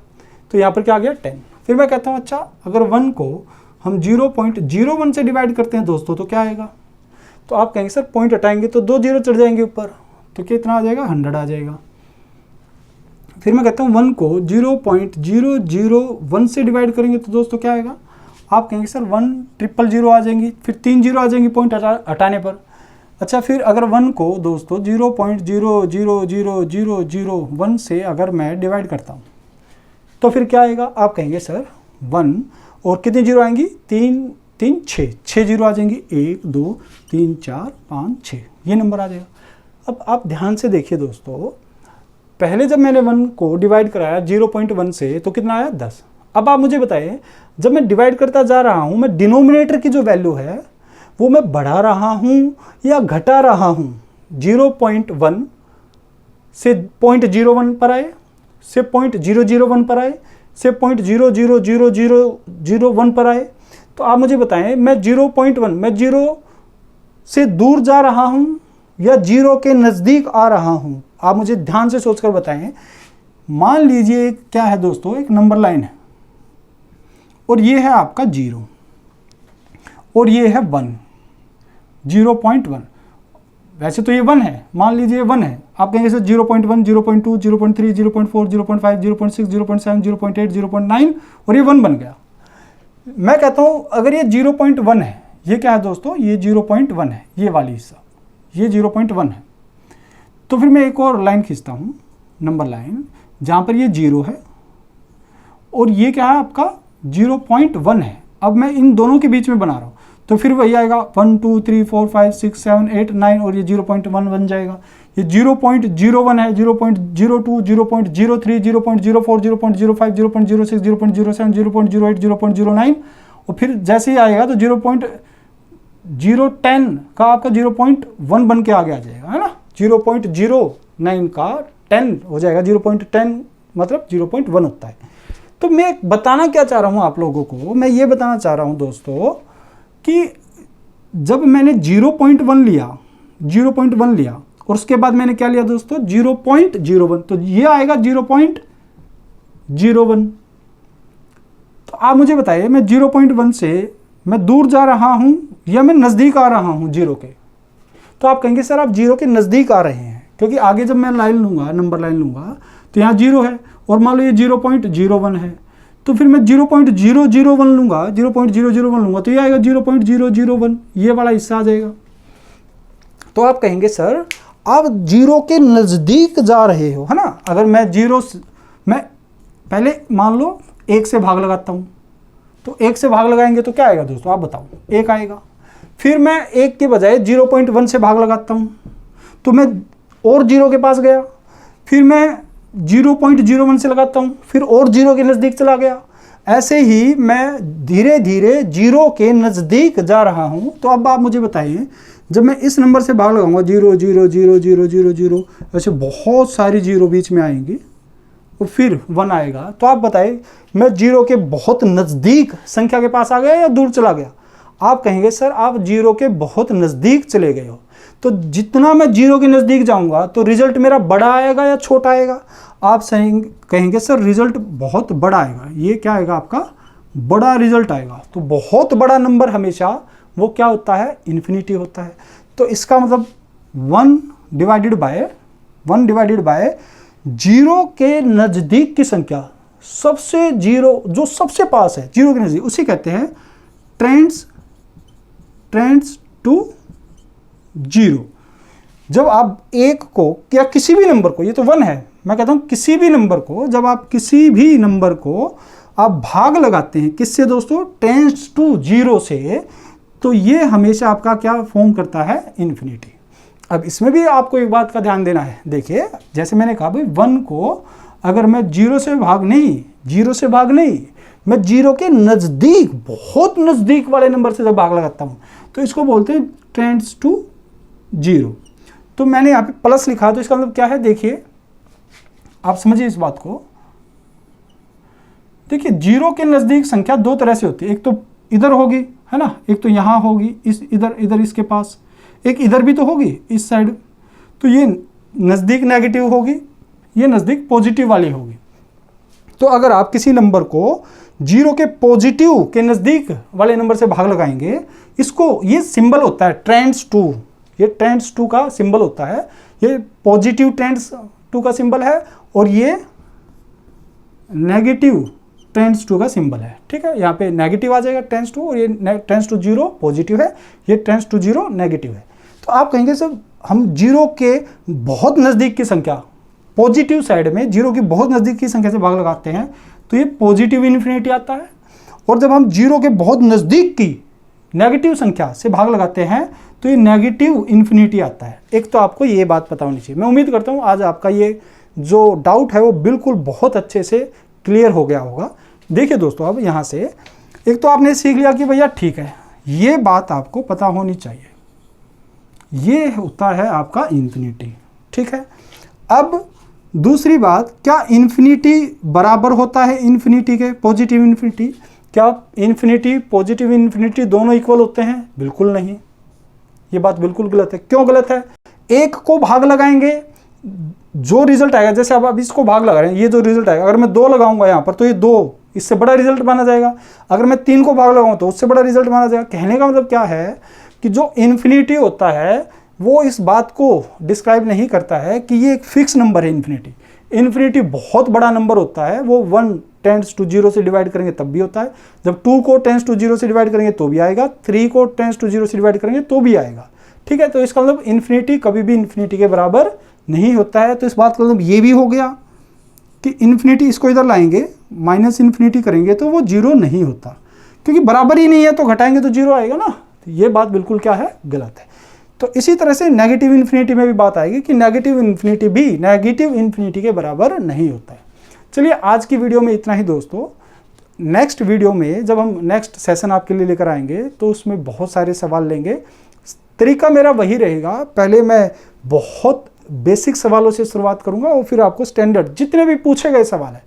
तो यहाँ पर क्या आ गया, 10। फिर मैं कहता हूँ अच्छा अगर 1 को हम 0.01 से डिवाइड करते हैं दोस्तों तो क्या आएगा। तो आप कहेंगे सर पॉइंट हटाएंगे तो 2 0 चढ़ जाएंगे ऊपर, तो कितना आ जाएगा, 100 आ जाएगा। फिर मैं कहता हूँ 1 को 0.001 से डिवाइड करेंगे तो दोस्तों क्या आएगा। आप कहेंगे सर 1 000 आ जाएंगी, फिर 3 0 आ जाएंगी पॉइंट हटाने पर। अच्छा फिर अगर 1 को दोस्तों 0.00001 से अगर मैं डिवाइड करता हूँ तो फिर क्या आएगा। आप कहेंगे सर 1 और कितनी 0 आएंगी, 3 6 0 आ जाएंगी, 1 2 3 4 5 6, ये नंबर आ जाएगा। अब आप ध्यान से देखिए दोस्तों, पहले जब मैंने 1 को डिवाइड कराया 0.1 से तो कितना आया, 10। अब आप मुझे बताइए, जब मैं डिवाइड करता जा रहा हूँ, मैं डिनोमिनेटर की जो वैल्यू है वो मैं बढ़ा रहा हूँ या घटा रहा हूँ? 0.1 से 0.01 पर आए, से 0.001 पर आए, से 0.00001 पर आए, तो आप मुझे बताएं मैं 0.1, मैं 0 से दूर जा रहा हूँ या 0 के नज़दीक आ रहा हूँ? आप मुझे ध्यान से सोचकर बताएं। मान लीजिए क्या है दोस्तों, एक नंबर लाइन है और ये है आपका 0 और ये है 1, 0.1। वैसे तो ये 1 है, मान लीजिए 1 है, आप कहेंगे सर 0.1, 0.2, 0.3, 0.4, 0.5, 0.6, 0.7, 0.8, 0.9 और ये 1 बन गया। मैं कहता हूँ अगर ये 0.1 है, ये क्या है दोस्तों, ये 0.1 है, ये वाली हिस्सा, ये 0.1 है, तो फिर मैं एक और लाइन खींचता हूँ, नंबर लाइन, जहाँ पर ये 0 है और ये क्या है आपका 0.1 है। अब मैं इन दोनों के बीच में बना रहा हूँ, तो फिर वही आएगा 1 2 3 4 5 6 7 8 9 और ये 0.1 बन जाएगा। ये 0.01 है, 0.02, 0.03, 0.04, 0.05, 0.06, 0.07, 0.08, 0.09 और फिर जैसे ही आएगा तो 0.010 का आपका 0.1 बन के आगे आ जाएगा, है ना। 0.09 का 10 हो जाएगा, 0.10 मतलब 0.1 होता है। तो मैं बताना क्या चाह रहा हूँ आप लोगों को, मैं ये बताना चाह रहा हूँ दोस्तों कि जब मैंने 0.1 लिया, 0.1 लिया और उसके बाद मैंने क्या लिया दोस्तों 0.01, तो ये आएगा 0.01। तो आप मुझे बताइए मैं 0.1 से मैं दूर जा रहा हूं या मैं नज़दीक आ रहा हूं 0 के? तो आप कहेंगे सर आप 0 के नज़दीक आ रहे हैं, क्योंकि आगे जब मैं लाइन लूँगा, नंबर लाइन लूँगा, तो यहाँ 0 है और मान लो ये 0.01 है, तो फिर मैं 0.001 लूँगा, 0.001 लूँगा तो ये आएगा 0.001, ये वाला हिस्सा आ जाएगा। तो आप कहेंगे सर आप 0 के नज़दीक जा रहे हो, है ना। अगर मैं 0 से, मैं पहले मान लो 1 से भाग लगाता हूँ, तो 1 से भाग लगाएंगे तो क्या आएगा दोस्तों, आप बताओ, 1 आएगा। फिर मैं 1 के बजाय 0.1 से भाग लगाता हूँ, तो मैं और 0 के पास गया, फिर मैं 0.01 से लगाता हूँ, फिर और 0 के नज़दीक चला गया। ऐसे ही मैं धीरे धीरे 0 के नज़दीक जा रहा हूँ। तो अब आप मुझे बताइए, जब मैं इस नंबर से भाग लगाऊंगा 0 0 0 0 0 0, ऐसे बहुत सारी 0 बीच में आएंगी और फिर 1 आएगा, तो आप बताइए मैं 0 के बहुत नज़दीक संख्या के पास आ गया या दूर चला गया? आप कहेंगे सर आप 0 के बहुत नज़दीक चले गए हो। तो जितना मैं 0 के नज़दीक जाऊंगा तो रिजल्ट मेरा बड़ा आएगा या छोटा आएगा? आप सही कहेंगे सर रिजल्ट बहुत बड़ा आएगा। ये क्या आएगा आपका, बड़ा रिजल्ट आएगा। तो बहुत बड़ा नंबर हमेशा वो क्या होता है, इन्फिनिटी होता है। तो इसका मतलब 1 डिवाइडेड बाय 0 के नज़दीक की संख्या, सबसे 0 जो सबसे पास है 0 के नज़दीक, उसे कहते हैं ट्रेंड्स टू 0। जब आप 1 को या किसी भी नंबर को, ये तो 1 है, मैं कहता हूँ किसी भी नंबर को, जब आप किसी भी नंबर को आप भाग लगाते हैं किससे दोस्तों, टेंड्स टू 0 से, तो ये हमेशा आपका क्या फॉर्म करता है, इन्फिनिटी। अब इसमें भी आपको एक बात का ध्यान देना है। देखिए जैसे मैंने कहा भाई 1 को अगर मैं 0 से भाग नहीं, मैं 0 के नज़दीक, बहुत नज़दीक वाले नंबर से जब भाग लगाता हूँ तो इसको बोलते हैं टेंड्स टू 0। तो मैंने यहाँ पे प्लस लिखा, तो इसका मतलब क्या है, देखिए आप समझिए इस बात को। देखिए 0 के नज़दीक संख्या 2 तरह से होती है, एक तो इधर होगी, है ना, एक तो यहाँ होगी, इस इधर इसके पास, एक इधर भी तो होगी इस साइड, तो ये नज़दीक नेगेटिव होगी, ये नज़दीक पॉजिटिव वाली होगी। तो अगर आप किसी नंबर को 0 के पॉजिटिव के नज़दीक वाले नंबर से भाग लगाएंगे, इसको, ये सिंबल होता है ट्रेंड्स टू, ये ट्रेंड्स टू का सिंबल होता है, ये पॉजिटिव ट्रेंड्स टू का सिंबल है और ये नेगेटिव टेंड्स टू का सिंबल है। ठीक है, यहाँ पे नेगेटिव आ जाएगा टेंड्स टू, और ये टेंड्स टू 0 पॉजिटिव है, ये टेंड्स टू 0 नेगेटिव है। तो आप कहेंगे सर हम 0 के बहुत नज़दीक की संख्या, पॉजिटिव साइड में 0 की बहुत नज़दीक की संख्या से भाग लगाते हैं तो ये पॉजिटिव इन्फिनिटी आता है, और जब हम 0 के बहुत नज़दीक की नेगेटिव संख्या से भाग लगाते हैं तो ये नेगेटिव इन्फिनिटी आता है। एक तो आपको ये बात पता होनी चाहिए। मैं उम्मीद करता हूँ आज आपका ये जो डाउट है वो बिल्कुल बहुत अच्छे से क्लियर हो गया होगा। देखिए दोस्तों, अब यहाँ से एक तो आपने सीख लिया कि भैया ठीक है, ये बात आपको पता होनी चाहिए, ये होता है आपका इन्फिनिटी, ठीक है। अब दूसरी बात, क्या इन्फिनिटी बराबर होता है इन्फिनिटी के, पॉजिटिव इन्फिनिटी? क्या इन्फिनिटी पॉजिटिव इन्फिनिटी दोनों इक्वल होते हैं? बिल्कुल नहीं, ये बात बिल्कुल गलत है। क्यों गलत है? एक को भाग लगाएंगे, जो रिजल्ट आएगा, जैसे अब इसको भाग लगा रहे हैं, ये जो रिजल्ट आएगा, अगर मैं 2 लगाऊंगा यहाँ पर तो ये 2 इससे बड़ा रिजल्ट माना जाएगा। अगर मैं 3 को भाग लगाऊं तो उससे बड़ा रिजल्ट माना जाएगा। कहने का मतलब क्या है कि जो इन्फिनिटी होता है वो इस बात को डिस्क्राइब नहीं करता है कि ये एक फिक्स नंबर है इन्फिनिटी। इन्फिनिटी बहुत बड़ा नंबर होता है, वो 1 टेंड्स टू 0 से डिवाइड करेंगे तब भी होता है, जब 2 को टेंड्स टू 0 से डिवाइड करेंगे तो भी आएगा, 3 को टेंड्स टू 0 से डिवाइड करेंगे तो भी आएगा, ठीक है। तो इसका मतलब इन्फिनिटी कभी भी इन्फिनिटी के बराबर नहीं होता है। तो इस बात का मतलब ये भी हो गया कि इन्फिनिटी, इसको इधर लाएंगे माइनस इन्फिनिटी करेंगे तो वो 0 नहीं होता, क्योंकि बराबर ही नहीं है तो घटाएंगे तो 0 आएगा ना। तो ये बात बिल्कुल क्या है, गलत है। तो इसी तरह से नेगेटिव इन्फिनिटी में भी बात आएगी कि नेगेटिव इन्फिनिटी भी नेगेटिव इन्फिनिटी के बराबर नहीं होता है। चलिए आज की वीडियो में इतना ही दोस्तों। नेक्स्ट वीडियो में जब हम नेक्स्ट सेशन आपके लिए लेकर आएंगे तो उसमें बहुत सारे सवाल लेंगे। तरीका मेरा वही रहेगा, पहले मैं बहुत बेसिक सवालों से शुरुआत करूंगा और फिर आपको स्टैंडर्ड जितने भी पूछे गए सवाल हैं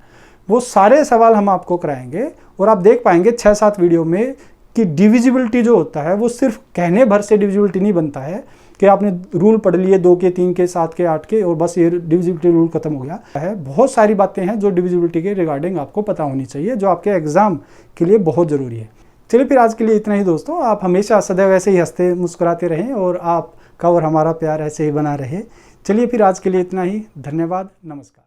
वो सारे सवाल हम आपको कराएंगे। और आप देख पाएंगे 6-7 वीडियो में कि डिविजिबिलिटी जो होता है वो सिर्फ कहने भर से डिविजिबिलिटी नहीं बनता है कि आपने रूल पढ़ लिए 2 के 3 के 7 के 8 के और बस ये डिविजिबिलिटी रूल खत्म हो गया है। बहुत सारी बातें हैं जो डिविजिबिलिटी के रिगार्डिंग आपको पता होनी चाहिए, जो आपके एग्जाम के लिए बहुत ज़रूरी है। चलिए फिर आज के लिए इतना ही दोस्तों। आप हमेशा सदैव ऐसे ही हंसते मुस्कुराते रहें और आपका और हमारा प्यार ऐसे ही बना रहे। चलिए फिर आज के लिए इतना ही। धन्यवाद, नमस्कार।